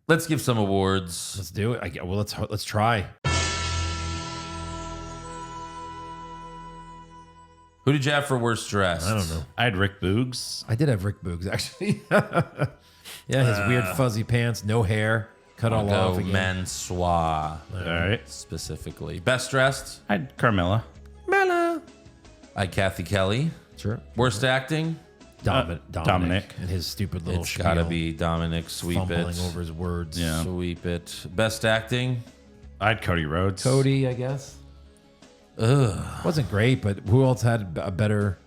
Let's give some awards. Let's do it. Well, let's try. Who did you have for worst dressed? I don't know. I had Rick Boogs. I did have Rick Boogs, actually. Yeah, his weird fuzzy pants, no hair, cut all off again. Mansois. All right. Specifically. Best dressed? I had Carmella. Mela. I had Kathy Kelly. Sure. Worst acting? Dominic. And his stupid little It's got to be Dominic. Sweep fumbling it. over his words. Yeah. Sweep it. Best acting? I had Cody Rhodes. Cody, I guess. Wasn't great, but who else had a better?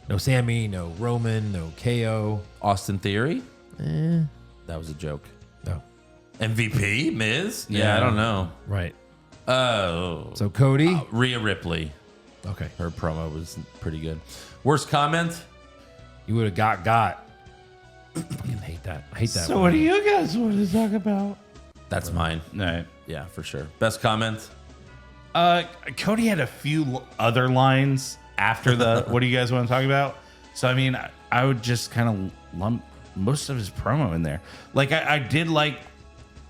No Sammy, no Roman, no KO. Austin Theory? That was a joke. No. MVP? Miz? Yeah, I don't know. Right. Oh. So Cody. Rhea Ripley. Okay. Her promo was pretty good. Worst comment? You would have got. Fucking hate that. I hate that. So what do you guys want to talk about? That's mine. All right. Yeah, for sure. Best comment? Cody had a few other lines after the what do you guys want to talk about? So, I mean, I would just kind of lump most of his promo in there. Like, I did like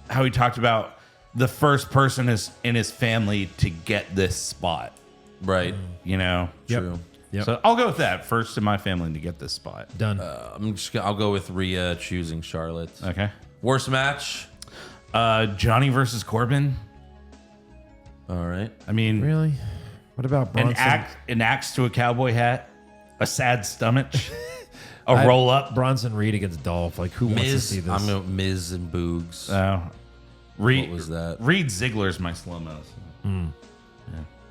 how he talked about the first person in his family to get this spot. Right. You know? True. Yep. So I'll go with that. First in my family to get this spot. Done. I'll go with Rhea choosing Charlotte. Okay. Worst match? Johnny versus Corbin. All right. I mean, Really? What about Bronson? an axe to a cowboy hat, a sad stomach, a roll up. Bronson Reed against Dolph. Like, who wants to Miz. see this? I'm going Miz and Boogs. Reed, What was that? Reed Ziggler's my slow mo.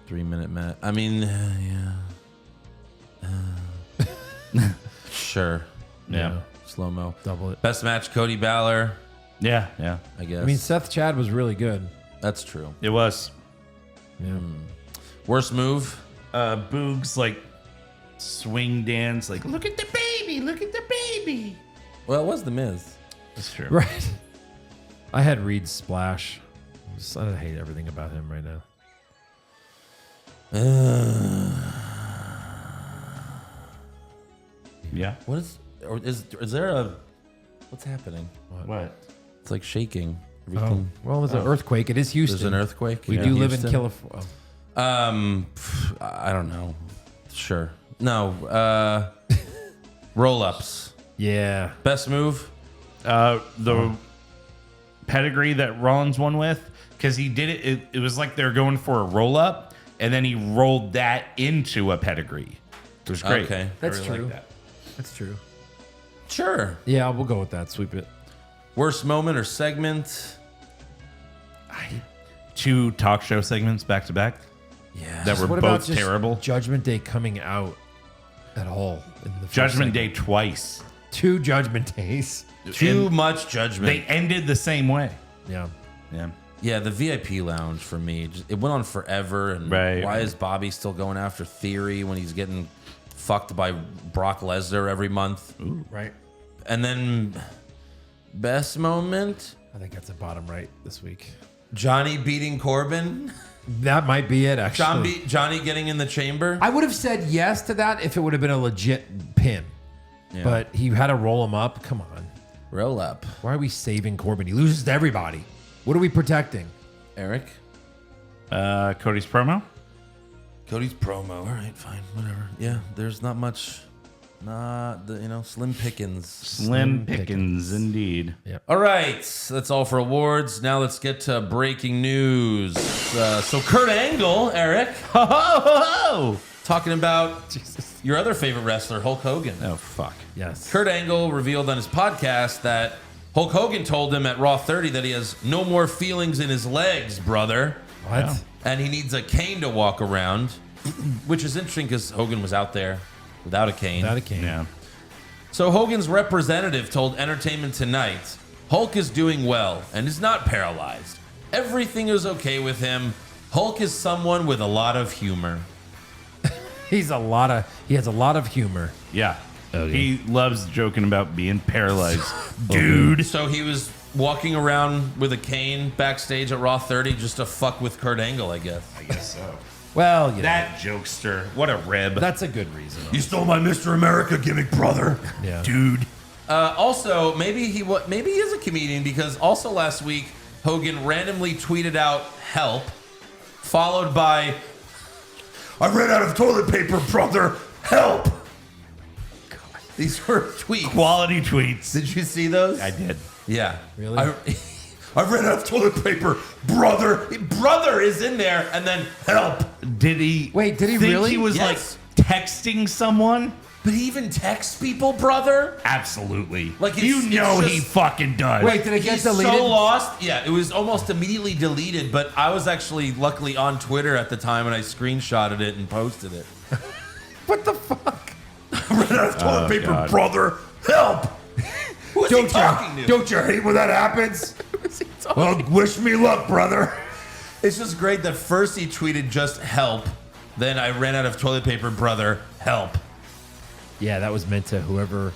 3-minute match. I mean, sure. Yeah. Slow-mo. Double it. Best match, Cody Balor. Yeah. I guess. I mean, Seth Chad was really good. that's true. It was. Yeah. Worst move? Boogs like swing dance, like look at the baby. Well, it was The Miz. That's true. Right. I had Reed's splash. I hate everything about him right now. Yeah. What is? Or is there a? What's happening? What? It's like shaking. Oh, Everything. well, there's an earthquake. It is Houston. There's an earthquake. We Yeah. do live in Houston? California. I don't know. Sure. No. Roll-ups. Yeah. Best move? The pedigree that Rollins won with, because he did it. It was like they were going for a roll up, and then he rolled that into a pedigree. It was great. Okay. That's I really true. like that. That's true. Sure. Yeah, we'll go with that. Sweep it. Worst moment or segment? Two talk show segments back to back Yeah. that were What about both just terrible. Judgment Day coming out at all in the first Judgment segment? Day twice. 2 Judgment Days. Too And much judgment. They ended the same way. Yeah. Yeah. Yeah, the VIP lounge for me, it went on forever. And Right. why is Bobby still going after Theory when he's getting fucked by Brock Lesnar every month? Ooh. Right. And then best moment, I think that's a bottom right this week. Johnny beating Corbin. That might be it, actually. Johnny getting in the chamber. I would have said yes to that if it would have been a legit pin. Yeah. But he had to roll him up. Come on. Roll up. Why are we saving Corbin? He loses to everybody. What are we protecting? Eric. Cody's promo. Cody's promo. All right, fine, whatever. Yeah, there's not much. Slim pickings. Slim pickings, indeed. All right, that's all for awards. Now let's get to breaking news. So Kurt Angle, Eric, talking about your other favorite wrestler, Hulk Hogan. Oh fuck. Yes. Kurt Angle revealed on his podcast that Hulk Hogan told him at Raw 30 that he has no more feelings in his legs, brother. What? Yeah. And he needs a cane to walk around, which is interesting because Hogan was out there without a cane. Yeah. So Hogan's representative told Entertainment Tonight, Hulk is doing well and is not paralyzed. Everything is okay with him. Hulk is someone with a lot of humor. He has a lot of humor. Yeah. Okay. He loves joking about being paralyzed. Dude. So he was walking around with a cane backstage at Raw 30 just to fuck with Kurt Angle, I guess. I guess so. Well, that jokester. What a rib. That's a good reason. You stole my Mr. America gimmick, brother. Yeah. Dude. Also, maybe he is a comedian because also last week Hogan randomly tweeted out "help," followed by I ran out of toilet paper, brother. Help. These were tweets. Quality tweets. Did you see those? I did. Yeah. Really? I ran out of toilet paper, brother. Brother is in there, and then help. Did he? Wait, did he think really? He was Yes. like texting someone. But he even texts people, brother. Absolutely. Like it's, you know, it's he just, fucking does. Wait, did it get he's deleted? so lost. Yeah, it was almost immediately deleted. But I was actually luckily on Twitter at the time, and I screenshotted it and posted it. What the fuck? I ran out of toilet paper, brother. Help. Who is he talking to? Don't you hate when that happens? Well, wish me luck, brother. It's just great that first he tweeted just help, then I ran out of toilet paper, brother, help. Yeah, that was meant to whoever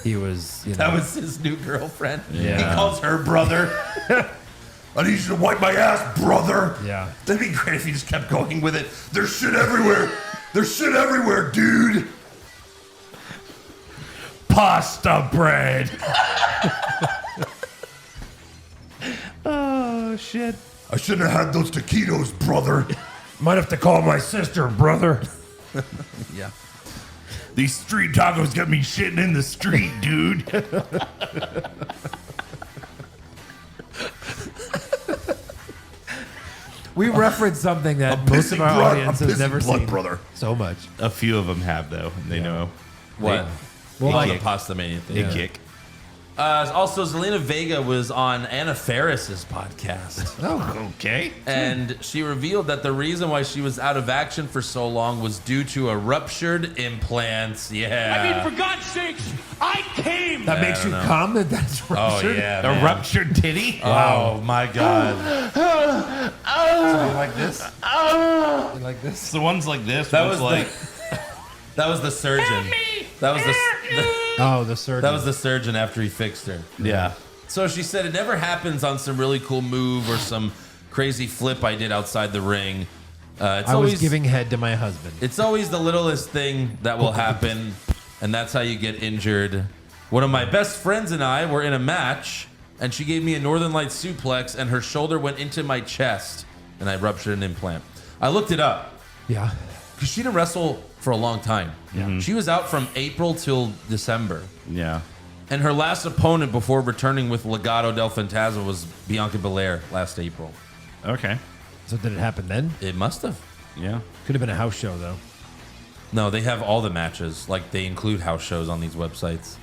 he was. You know. That was his new girlfriend. Yeah. He calls her brother. I need you to wipe my ass, brother. Yeah. That'd be great if he just kept going with it. There's shit everywhere. There's shit everywhere, dude. Pasta bread. Oh, shit. I shouldn't have had those taquitos, brother. Might have to call my sister, brother. Yeah. These street tacos got me shitting in the street, dude. We referenced something that most of our audience has never seen. Brother. So much. A few of them have, though. They know. What? Well, The Pasta Mania thing. They kick. Also, Zelina Vega was on Anna Faris's podcast. Oh, Okay. And she revealed that the reason why she was out of action for so long was due to a ruptured implant. Yeah. I mean, for God's sakes, I came. that makes you know. come. That's Oh, ruptured. yeah. A man. ruptured titty? Oh, my God. So you like this? You like this? The ones like this. That one's was like, That was the surgeon. That was the Oh, the surgeon. that was the surgeon after he fixed her. yeah. So she said it never happens on some really cool move or some crazy flip I did outside the ring. It's I always was giving head to my husband. It's always the littlest thing that will happen, and that's how you get injured. One of my best friends and I were in a match, and she gave me a Northern Lights suplex, and her shoulder went into my chest, and I ruptured an implant. I looked it up Yeah. because she didn't wrestle for a long time. Mm-hmm. She was out from April till December. Yeah. And her last opponent before returning with Legado del Fantasma was Bianca Belair last April. Okay. So did it happen then? It must have. Yeah. Could have been a house show though. No, they have all the matches. Like, they include house shows on these websites.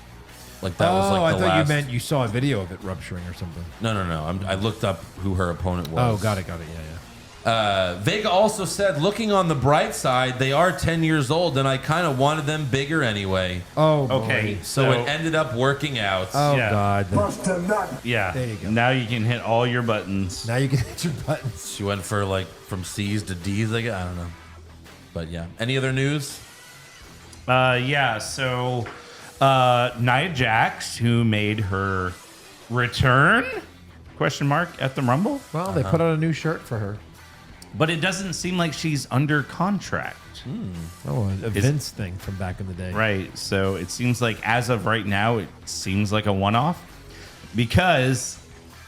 Like, that was like I the thought last... you meant you saw a video of it rupturing or something. No. I looked up who her opponent was. Oh, got it. Yeah. Vega also said, looking on the bright side, they are 10 years old, and I kind of wanted them bigger anyway. Oh, boy. Okay. So it ended up working out. Oh, Yeah. God. Bust a nut. Yeah. There you go. Now you can hit all your buttons. Now you can hit your buttons. She went for, like, from C's to D's, I guess. I don't know. But, yeah. Any other news? Yeah. So Nia Jax, who made her return, question mark, at the Rumble. Well, they put out a new shirt for her. But it doesn't seem like she's under contract. Oh, a Vince thing from back in the day. Right. So it seems like as of right now, it seems like a one-off because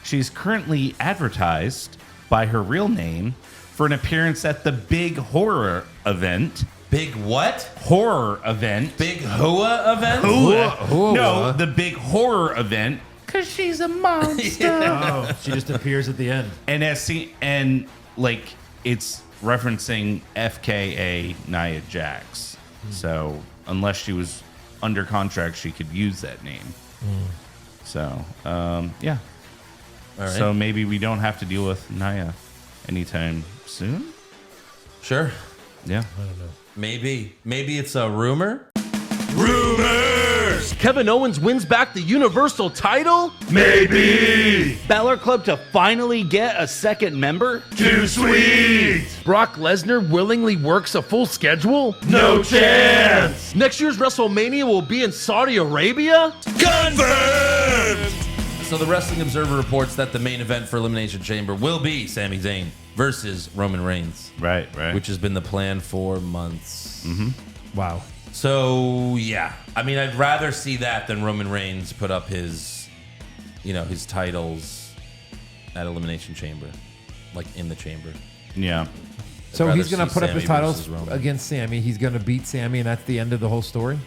she's currently advertised by her real name for an appearance at the Big Horror event. Big what? Horror event. Big Hoa event? Hua. No, the Big Horror event. Because she's a monster. Oh, she just appears at the end. And it's referencing FKA Nia Jax. So unless she was under contract, she could use that name. So, yeah. All right. So maybe we don't have to deal with Nia anytime soon. Sure. Yeah. I don't know. Maybe it's a rumor. Rumors! Kevin Owens wins back the Universal title? Maybe. Balor Club to finally get a second member? Too sweet. Brock Lesnar willingly works a full schedule? No chance. Next year's WrestleMania will be in Saudi Arabia? Confirmed. So the Wrestling Observer reports that the main event for Elimination Chamber will be Sami Zayn versus Roman Reigns. Right. Which has been the plan for months. Mm-hmm. Wow. So, yeah. I mean, I'd rather see that than Roman Reigns put up his titles at Elimination Chamber. Like, in the chamber. Yeah. So rather he's going to see put up Sami his titles versus Roman. against Sami. He's going to beat Sami, and that's the end of the whole story?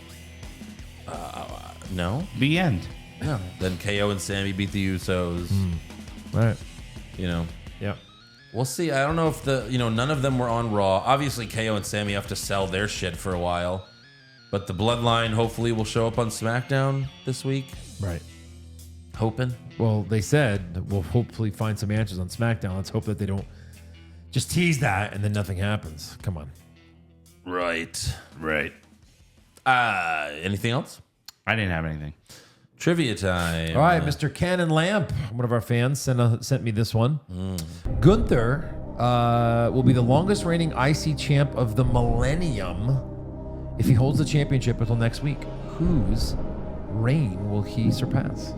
No. The end. No. Then KO and Sami beat the Usos. Right. Yeah. We'll see. I don't know if none of them were on Raw. Obviously, KO and Sami have to sell their shit for a while. But the Bloodline hopefully will show up on SmackDown this week. Right. Hoping. Well, they said we'll hopefully find some answers on SmackDown. Let's hope that they don't just tease that and then nothing happens. Come on. Right. Right. Anything else? I didn't have anything. Trivia time. All right, Mr. Cannon Lamp, one of our fans, sent me this one. Gunther will be the longest reigning IC champ of the millennium if he holds the championship until next week. Whose reign will he surpass?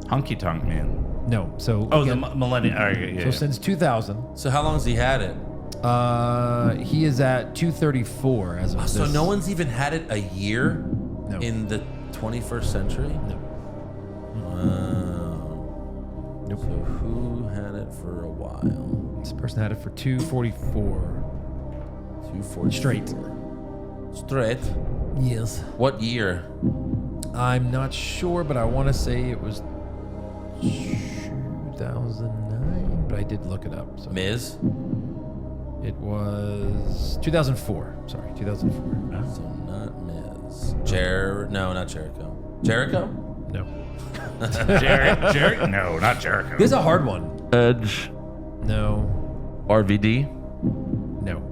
Honky Tonk Man. No. So the millennium. So since 2000. So how long has he had it? He is at 234 as of this. So no one's even had it a year No. in the 21st century? No. Wow. Nope. So who had it for a while? This person had it for 244. 244. Straight? Yes. What year? I'm not sure, but I want to say it was 2009, but I did look it up. So Miz? it was 2004. Sorry, 2004. So not Miz. No, not Jericho. Jericho? No. Jericho? No, not Jericho. This is a hard one. Edge. No. RVD? No.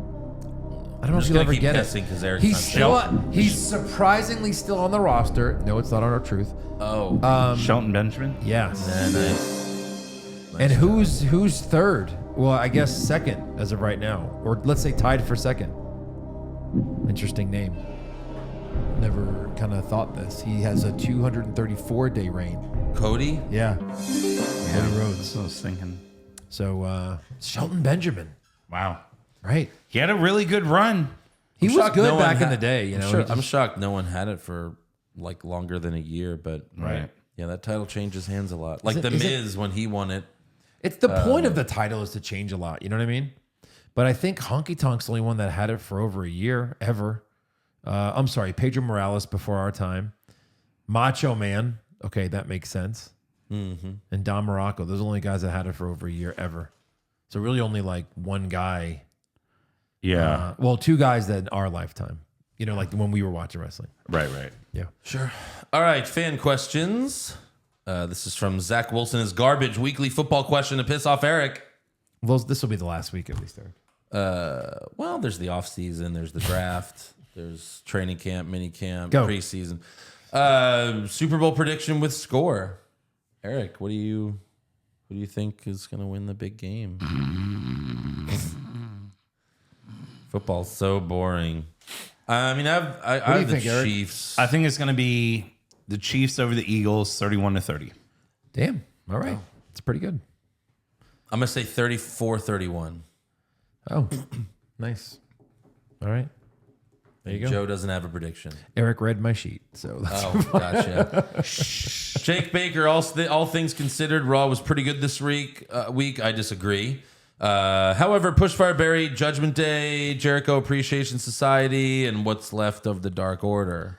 I don't know if just you'll gonna ever keep get guessing it. 'cause Eric's He's not still. Shelton. He's surprisingly still on the roster. No, it's not on our truth. Oh. Shelton Benjamin? Yes. Nice. And who's third? Well, I guess second as of right now, or let's say tied for second. Interesting name. Never kind of thought this. He has a 234-day reign. Cody? Yeah. Cody Rhodes. That's what I was thinking. So Shelton Benjamin. Wow. Right. He had a really good run. He was shocked good no one back in the day. You know. I'm shocked no one had it for like longer than a year, but Right. yeah, that title changes hands a lot. Like it- the is it- Miz when he won it. It's the point of the title is to change a lot. You know what I mean? But I think Honky Tonk's the only one that had it for over a year ever. I'm sorry, Pedro Morales before our time. Macho Man. Okay, that makes sense. Mm-hmm. And Don Morocco. Those are the only guys that had it for over a year ever. So really only like one guy. Yeah. Well, two guys that in our lifetime. You know, like when we were watching wrestling. Right. Yeah. Sure. All right, fan questions. This is from Zach Wilson. Is garbage weekly football question to piss off Eric? Well, this will be the last week at least, Eric. Well, there's the off season. There's the draft. There's training camp, mini camp, Go. preseason. Super Bowl prediction with score. Eric, who do you think is going to win the big game? Football's so boring. I mean, I have the think, Eric? Chiefs. I think it's going to be the Chiefs over the Eagles, 31-30. Damn. All right. It's pretty good. I'm going to say 34-31. Oh, nice. All right. There you go. Joe doesn't have a prediction. Eric read my sheet, so that's Oh, gotcha. Jake Baker, all things considered, Raw was pretty good this week. I disagree. However, Pushfire Barry, Judgment Day, Jericho Appreciation Society, and what's left of the Dark Order.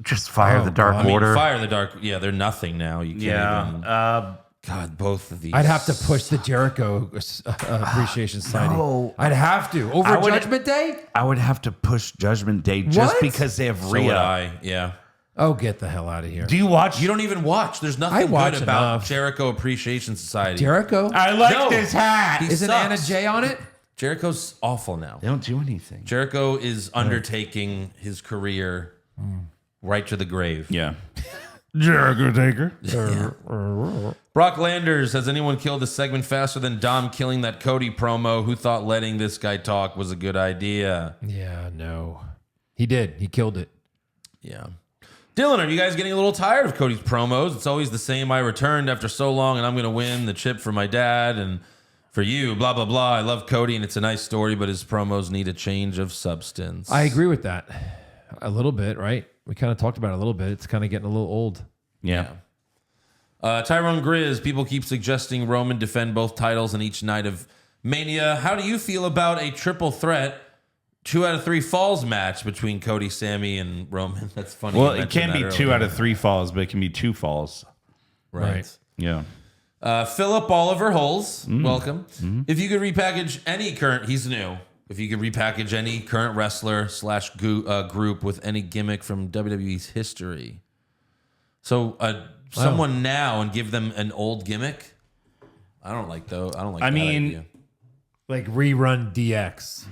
Just fire the Dark I mean, Order. fire the Dark. Yeah, they're nothing now. You can't even. God, both of these. I'd have to push the Jericho Appreciation Society. No. I'd have to over I would- Judgment Day. I would have to push Judgment Day just What? because they have So would Rhea. I. Yeah. Oh, get the hell out of here. Do you watch? You don't even watch. There's I nothing watch good about enough. Jericho Appreciation Society. Jericho? I like No. this hat. He Isn't sucks. Anna Jay on it? Jericho's awful now. They don't do anything. Jericho is undertaking his career right to the grave. Yeah. Jericho Taker. Brock Landers, has anyone killed this segment faster than Dom killing that Cody promo? Who thought letting this guy talk was a good idea? Yeah, no. He did. He killed it. Yeah. Dylan, are you guys getting a little tired of Cody's promos? It's always the same. I returned after so long and I'm going to win the chip for my dad and for you, blah, blah, blah. I love Cody and it's a nice story, but his promos need a change of substance. I agree with that. A little bit, right? We kind of talked about it a little bit. It's kind of getting a little old. Yeah. Tyrone Grizz, people keep suggesting Roman defend both titles in each night of Mania. How do you feel about a triple threat 2 out of 3 falls match between Cody, Sammy, and Roman? That's funny. Well, you it can mentioned be that 2 earlier. out of 3 falls, but it can be 2 falls. Right. Yeah. Philip Oliver Holes, welcome. If you could repackage any current, he's new. If you could repackage any current wrestler / group with any gimmick from WWE's history, so someone now and give them an old gimmick, I don't like though. I don't like. I that mean, idea. Like rerun DX.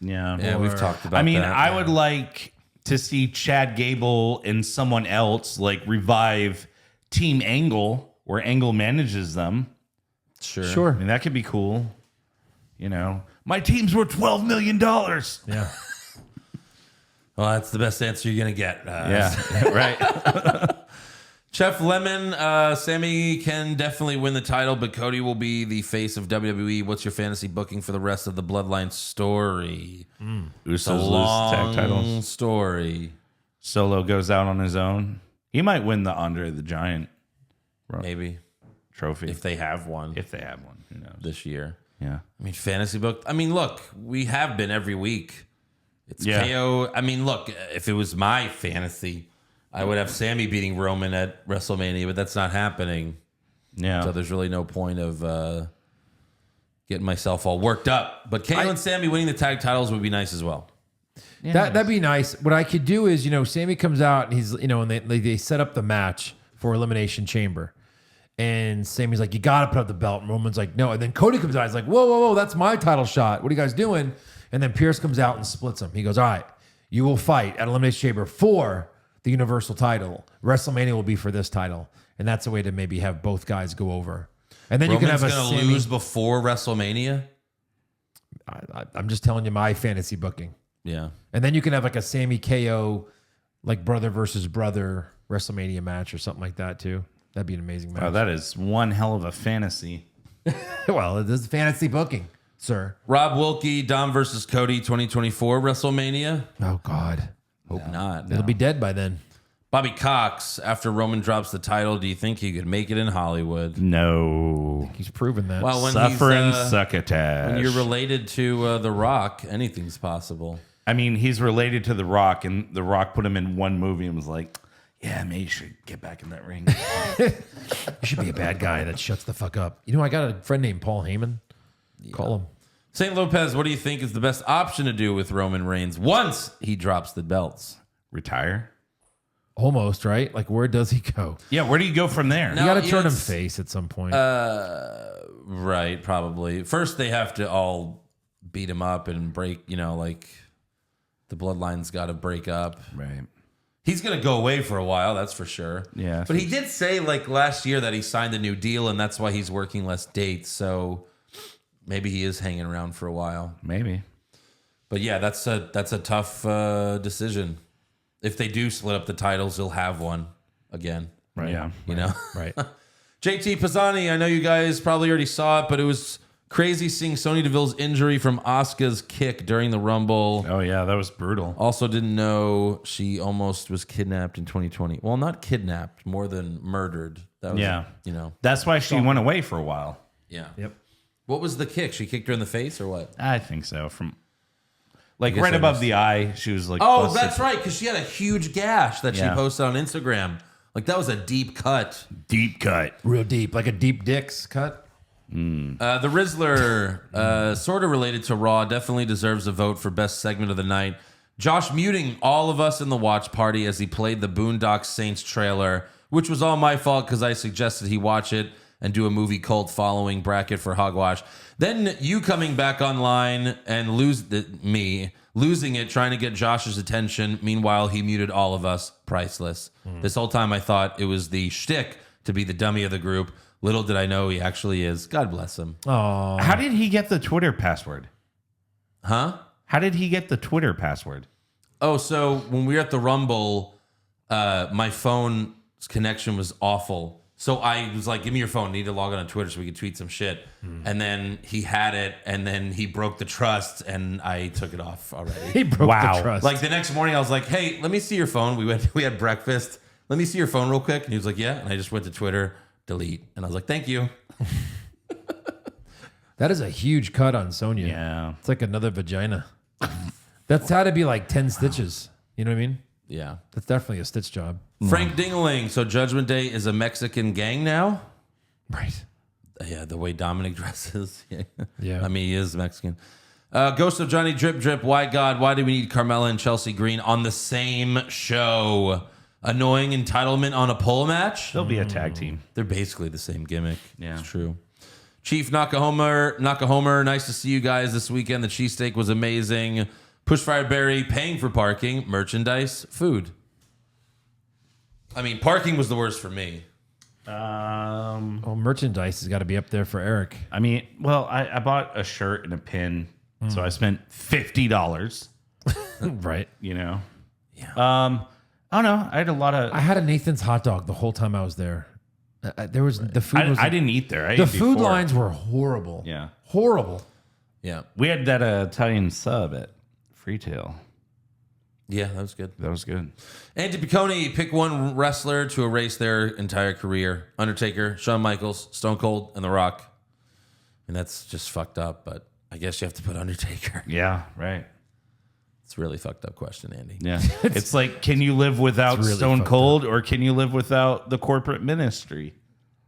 Yeah. Yeah, we've talked about. I mean, that. I would like to see Chad Gable and someone else like revive Team Angle, where Angle manages them. Sure. I mean, that could be cool. You know, my team's worth $12 million. Yeah. Well, that's the best answer you're gonna get. Yeah. Right. Chef Lemon, Sammy can definitely win the title, but Cody will be the face of WWE. What's your fantasy booking for the rest of the Bloodline story? It's a Usos lose long tag titles. story. Solo goes out on his own. He might win the Andre the Giant Maybe trophy if they have one if they have one. Who knows? this year. Yeah. I mean, fantasy book. I mean, look, we have been every week. It's Yeah. KO. I mean, look, if it was my fantasy, I would have Sammy beating Roman at WrestleMania, but that's not happening. Yeah. So there's really no point of getting myself all worked up. But KO and Sammy winning the tag titles would be nice as well. That'd be nice. What I could do is, Sammy comes out and he's, and they set up the match for Elimination Chamber. And Sammy's like, you got to put up the belt. And Roman's like, no. And then Cody comes out. He's like, whoa, whoa, whoa, that's my title shot. What are you guys doing? And then Pierce comes out and splits him. He goes, all right, you will fight at Elimination Chamber for the Universal title. WrestleMania will be for this title. And that's a way to maybe have both guys go over. And then Roman's you can have a gonna Sammy. lose before WrestleMania. I'm just telling you my fantasy booking. Yeah. And then you can have like a Sammy KO, like brother versus brother WrestleMania match or something like that too. That'd be an amazing match. Oh, that is one hell of a fantasy. Well, it is fantasy booking, sir. Rob Wilkie, Dom versus Cody 2024 WrestleMania. Oh God, Hope not. it'll be dead by then. Bobby Cox, after Roman drops the title, do you think he could make it in Hollywood? No. He's proven that. Well, when Suffering he's, succotash. when you're related to The Rock, anything's possible. I mean, he's related to The Rock, and The Rock put him in one movie and was like, yeah, maybe you should get back in that ring. You should be a bad guy that shuts the fuck up. I got a friend named Paul Heyman. Call him. St. Lopez, what do you think is the best option to do with Roman Reigns once he drops the belts? Retire? Almost, right? Like, where does he go? Yeah, where do you go from there? No. You got to yeah, turn him it's- face at some point. Right, probably. First, they have to all beat him up and break, like the bloodline's got to break up. Right. He's going to go away for a while, that's for sure. Yeah. But he did say like last year that he signed a new deal and that's why he's working less dates. So maybe he is hanging around for a while. Maybe. But yeah, that's a tough decision. If they do split up the titles, he'll have one again. Right. Yeah. Right. JT Pisani, I know you guys probably already saw it, but it was crazy seeing Sonya Deville's injury from Asuka's kick during the Rumble. Oh, yeah, that was brutal. Also didn't know she almost was kidnapped in 2020. Well, not kidnapped, more than murdered. That was, Yeah. Yeah. That's why she went away for a while. Yep. What was the kick? She kicked her in the face or what? I think so. From like guess right I above missed the eye, she was like, Oh, busted. that's right, because she had a huge gash that she Yeah. posted on Instagram. Like, that was a deep cut. Deep cut. Real deep, like a deep Dick's cut. The Rizzler, sort of related to Raw, definitely deserves a vote for best segment of the night. Josh muting all of us in the watch party as he played the Boondock Saints trailer, which was all my fault because I suggested he watch it and do a movie cult following bracket for Hogwash. Then you coming back online and losing it, trying to get Josh's attention. Meanwhile, he muted all of us. Priceless. This whole time I thought it was the shtick to be the dummy of the group. Little did I know he actually is. God bless him. Oh, how did he get the Twitter password? Huh? How did he get the Twitter password? Oh, so when we were at the Rumble, my phone's connection was awful. So I was like, give me your phone. I need to log on Twitter so we could tweet some shit. And then he had it, and then he broke the trust, and I took it off already. He broke the trust. Like the next morning, I was like, hey, let me see your phone. We had breakfast. Let me see your phone real quick. And he was like, yeah. And I just went to Twitter, delete. And I was like, thank you. That is a huge cut on Sonya. Yeah. It's like another vagina. That's had to be like 10 stitches. You know what I mean? Yeah. That's definitely a stitch job. Frank Dingaling. So Judgment Day is a Mexican gang now? Right. Yeah, the way Dominic dresses. Yeah. I mean, he is Mexican. Ghost of Johnny Drip Drip. Why, God, why do we need Carmella and Chelsea Green on the same show? Annoying entitlement on a pole match? They'll be a tag team. They're basically the same gimmick. Yeah. It's true. Chief Nakahomer, nice to see you guys this weekend. The cheesesteak was amazing. Pushfire Barry, paying for parking, merchandise, food. I mean, parking was the worst for me. Well, merchandise has got to be up there for Eric. I mean, well, I bought a shirt and a pin, so I spent $50. Right. You know? Yeah. I don't know. I had a lot of... I had a Nathan's hot dog the whole time I was there. There was the food. I didn't eat there. The food lines were horrible. Yeah. Horrible. Yeah. We had that Italian sub at Freetail. Yeah, that was good. That was good. Andy Piccone, pick one wrestler to erase their entire career. Undertaker, Shawn Michaels, Stone Cold, and The Rock. And that's just fucked up, but I guess you have to put Undertaker. Yeah, right. It's a really fucked up question, Andy. Yeah. It's like, can you live without really Stone Cold or can you live without the corporate ministry?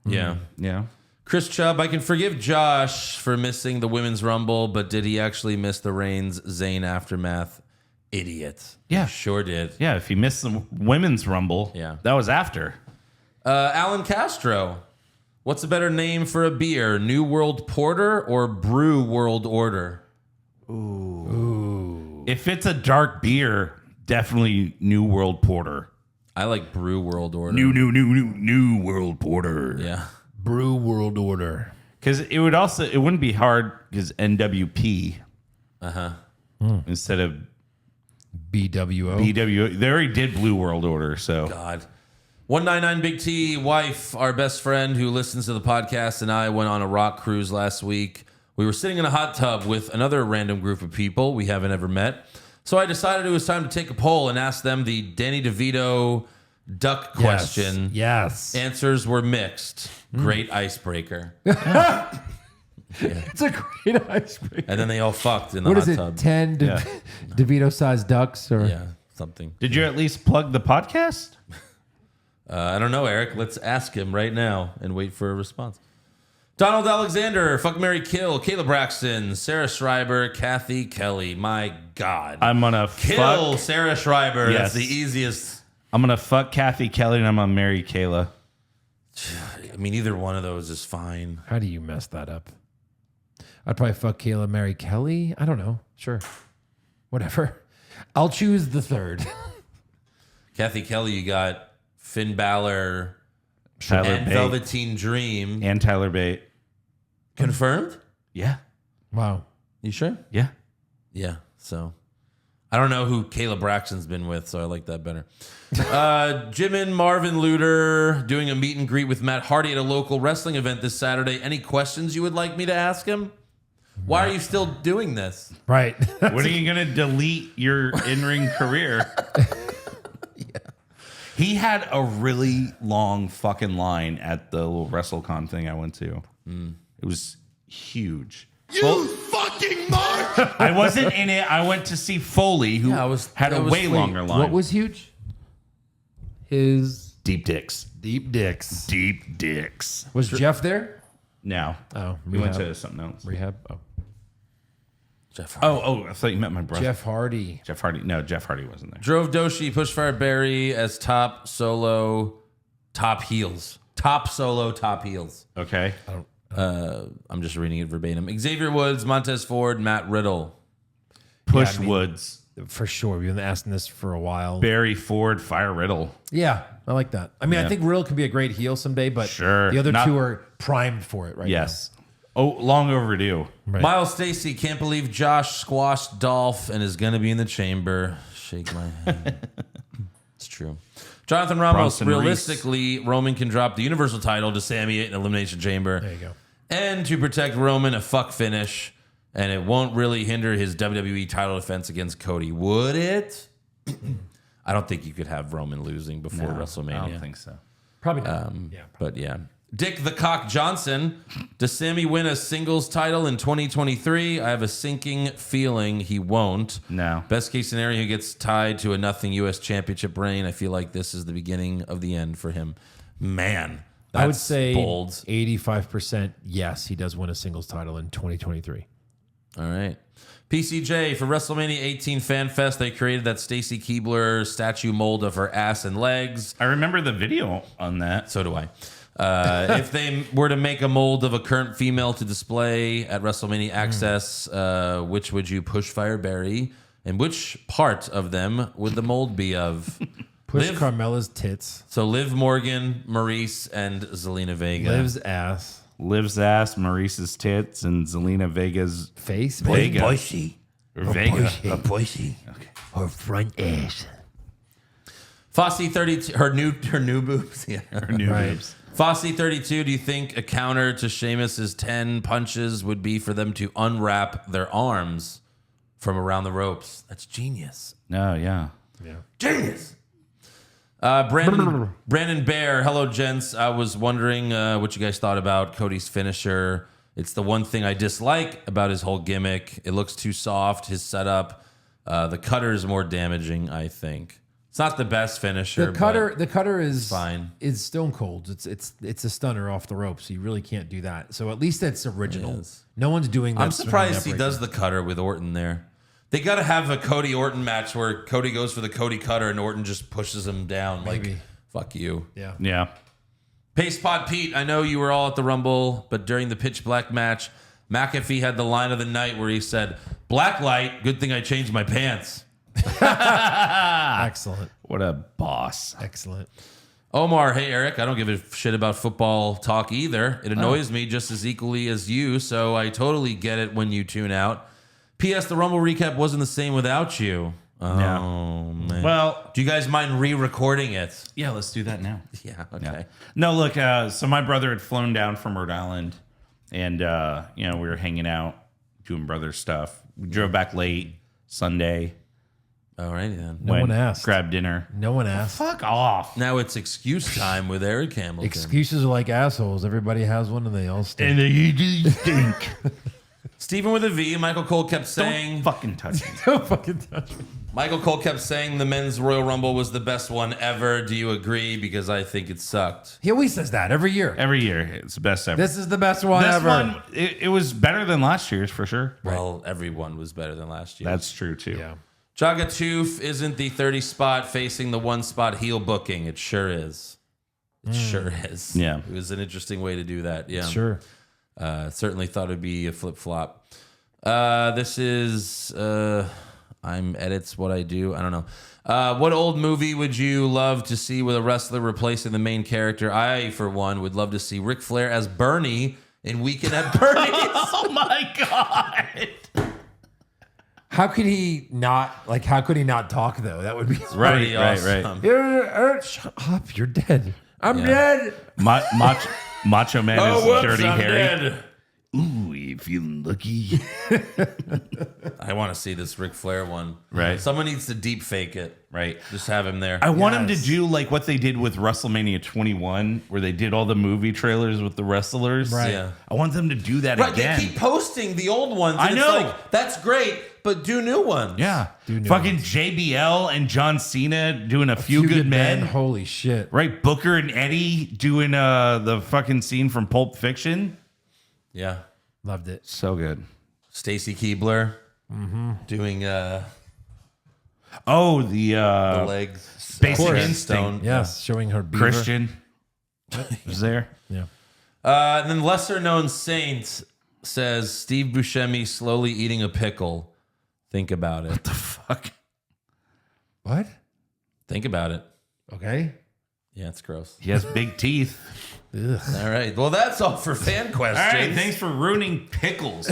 Yeah. Yeah. Chris Chubb, I can forgive Josh for missing the Women's Rumble, but did he actually miss the Reigns Zayn aftermath? Idiot. Yeah. He sure did. Yeah, if you missed the Women's Rumble, that was after. Alan Castro, what's a better name for a beer? New World Porter or Brew World Order? Ooh. If it's a dark beer, definitely New World Porter. I like Brew World Order. New World Porter. Yeah. Brew World Order. Because it wouldn't be hard because NWP instead of BWO. They already did Blue World Order, so. God. 199 Big T, wife, our best friend who listens to the podcast, and I went on a rock cruise last week. We were sitting in a hot tub with another random group of people we haven't ever met. So I decided it was time to take a poll and ask them the Danny DeVito duck question. Yes. Answers were mixed. Great icebreaker. It's a great icebreaker. And then they all fucked in the What hot is it? tub. 10 DeVito-sized ducks? Or Yeah, something. Did you at least plug the podcast? I don't know, Eric. Let's ask him right now and wait for a response. Donald Alexander, fuck, marry, kill. Kayla Braxton, Sarah Schreiber, Kathy Kelly. My God. I'm going to kill Sarah Schreiber. Yes. That's the easiest. I'm going to fuck Kathy Kelly and I'm going to marry Kayla. I mean, either one of those is fine. How do you mess that up? I'd probably fuck Kayla, marry Kelly. I don't know. Sure. Whatever. I'll choose the third. Kathy Kelly, you got Finn Balor Tyler and Bate. Velveteen Dream. And Tyler Bate. Confirmed? Yeah. Wow. You sure? Yeah. Yeah. So I don't know who Kayla Braxton's been with, so I like that better. Jim and Marvin Luter doing a meet and greet with Matt Hardy at a local wrestling event this Saturday. Any questions you would like me to ask him? Why are you still doing this? Right. When are you going to delete your in-ring career? He had a really long fucking line at the little WrestleCon thing I went to. It was huge. You fucking mark! I wasn't in it. I went to see Foley, who had a way longer line. What was huge? His Deep dicks. deep dicks. Deep dicks. Was Jeff there? No. Oh, We went to something else. Rehab. Oh. Jeff Hardy. Oh, I thought you meant my brother. Jeff Hardy. Jeff Hardy. No, Jeff Hardy wasn't there. Drove Doshi, Pushfire Barry as top solo, top heels. Top solo, top heels. Okay. I'm just reading it verbatim. Xavier Woods, Montez Ford, Matt Riddle. Push Woods. For sure. We've been asking this for a while. Barry Ford, Fire Riddle. Yeah, I like that. I mean, I think Riddle could be a great heel someday, but the other two are primed for it right now. Yes. Oh, long overdue. Right. Miles Stacy, can't believe Josh squashed Dolph and is going to be in the chamber. Shake my hand. It's true. Jonathan Ramos, Bronson realistically, Roman can drop the Universal title to Sami in Elimination Chamber. There you go. And to protect Roman, a fuck finish. And it won't really hinder his WWE title defense against Cody, would it? I don't think you could have Roman losing before WrestleMania. I don't think so. Probably not. But yeah. Dick the Cock Johnson. Does Sami win a singles title in 2023? I have a sinking feeling he won't. No. Best case scenario, he gets tied to a nothing U.S. championship reign. I feel like this is the beginning of the end for him. Man, that's I would say bold. 85% yes, he does win a singles title in 2023. All right. PCJ, for WrestleMania 18 Fan Fest, they created that Stacy Keibler statue mold of her ass and legs. I remember the video on that. So do I. If they were to make a mold of a current female to display at WrestleMania Access, which would you push Fire Barry? And which part of them would the mold be of? Push Carmella's tits. So Liv Morgan, Maurice, and Zelina Vega. Liv's ass. Liv's ass, Maurice's tits, and Zelina Vega's Face. Vega. Pussy. Or Vega. A pussy. Okay. Or front ass. Fossey 32, her new boobs. Yeah, Her new boobs. Fossey 32, do you think a counter to Sheamus's 10 punches would be for them to unwrap their arms from around the ropes? That's genius. No, yeah. Genius. Brandon Bear, hello, gents. I was wondering what you guys thought about Cody's finisher. It's the one thing I dislike about his whole gimmick. It looks too soft, his setup. The cutter is more damaging, I think. It's not the best finisher. The cutter is fine. Is Stone Cold. It's a stunner off the ropes. So you really can't do that. So at least that's original. No one's doing that. I'm surprised he does the cutter with Orton there. They got to have a Cody Orton match where Cody goes for the Cody cutter and Orton just pushes him down. Maybe. Like, fuck you. Yeah. Paste Pod Pete, I know you were all at the Rumble, but during the Pitch Black match, McAfee had the line of the night where he said, "Black light, good thing I changed my pants." Excellent. What a boss. Excellent. Omar, hey Eric, I don't give a shit about football talk either. It annoys me just as equally as you, so I totally get it when you tune out. P.S. The Rumble recap wasn't the same without you. Oh, man. Well, do you guys mind re-recording it? yeah, let's do that now. Yeah, okay. Yeah. No, look, so my brother had flown down from Rhode Island, and, we were hanging out, doing brother stuff. We drove back late Sunday. All righty then. No one asked. Grabbed dinner. No one asked. Fuck off. Now it's excuse time with Eric Hamilton. Excuses are like assholes. Everybody has one and they all stink. And you stink. Stephen with a V. Michael Cole kept saying. Don't fucking touch me. Don't fucking touch me. Michael Cole kept saying the men's Royal Rumble was the best one ever. Do you agree? Because I think it sucked. He always says that every year. Every year. It's the best ever. This is the best one This ever. one, it was better than last year's for sure. Well, everyone was better than last year. That's true too. Yeah. Jagatoof isn't the 30 spot facing the 1 spot heel booking. It sure is. It sure is. Yeah. It was an interesting way to do that. Yeah. Sure. Certainly thought it'd be a flip flop. This is I'm edits what I do. I don't know. What old movie would you love to see with a wrestler replacing the main character? I, for one, would love to see Ric Flair as Bernie in Weekend at Bernie's. Oh my God. How could he not talk though? That would be Pretty awesome. Shut up! You're dead. I'm dead. Macho Man is Dirty I'm Harry. dead. Ooh, you feeling lucky? I want to see this Ric Flair one. Right. Someone needs to deep fake it. Right. Just have him there. I want him to do like what they did with WrestleMania 21, where they did all the movie trailers with the wrestlers. Right. Yeah. I want them to do that Right, again. they keep posting the old ones. I And know. It's like, that's great, but do new ones. Yeah. new Fucking ones. JBL and John Cena doing a few good men. Holy shit. Right. Booker and Eddie doing the fucking scene from Pulp Fiction. Yeah. Loved it. So good. Stacy Keibler. doing the legs. Basic Instinct. Yes, showing her beaver. Christian was there. Yeah. And then lesser known Saint says Steve Buscemi slowly eating a pickle. Think about it. What the fuck? What? Think about it. Okay. Yeah, it's gross. He has big teeth. Ugh. All right. Well, that's all for fan questions. All right, thanks for ruining pickles.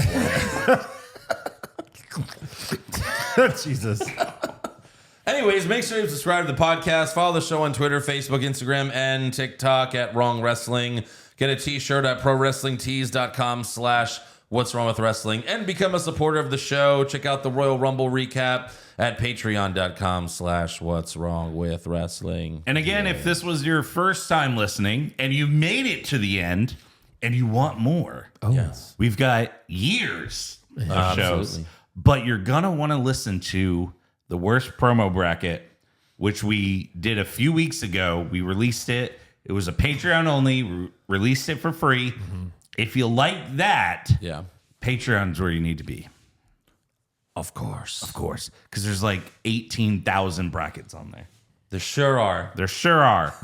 Jesus. Anyways, make sure you subscribe to the podcast. Follow the show on Twitter, Facebook, Instagram, and TikTok at Wrong Wrestling. Get a t-shirt at prowrestlingtees.com/What's Wrong with Wrestling and become a supporter of the show. Check out the Royal Rumble recap at patreon.com/What's Wrong with Wrestling. And again, if this was your first time listening and you made it to the end and you want more, Yes. we've got years of shows. Absolutely. But you're going to want to listen to the worst promo bracket, which we did a few weeks ago. We released it. It was a Patreon only. Released it for free. If you like that, Patreon's where you need to be. Of course. Of course. Because there's like 18,000 brackets on there. There sure are. There sure are.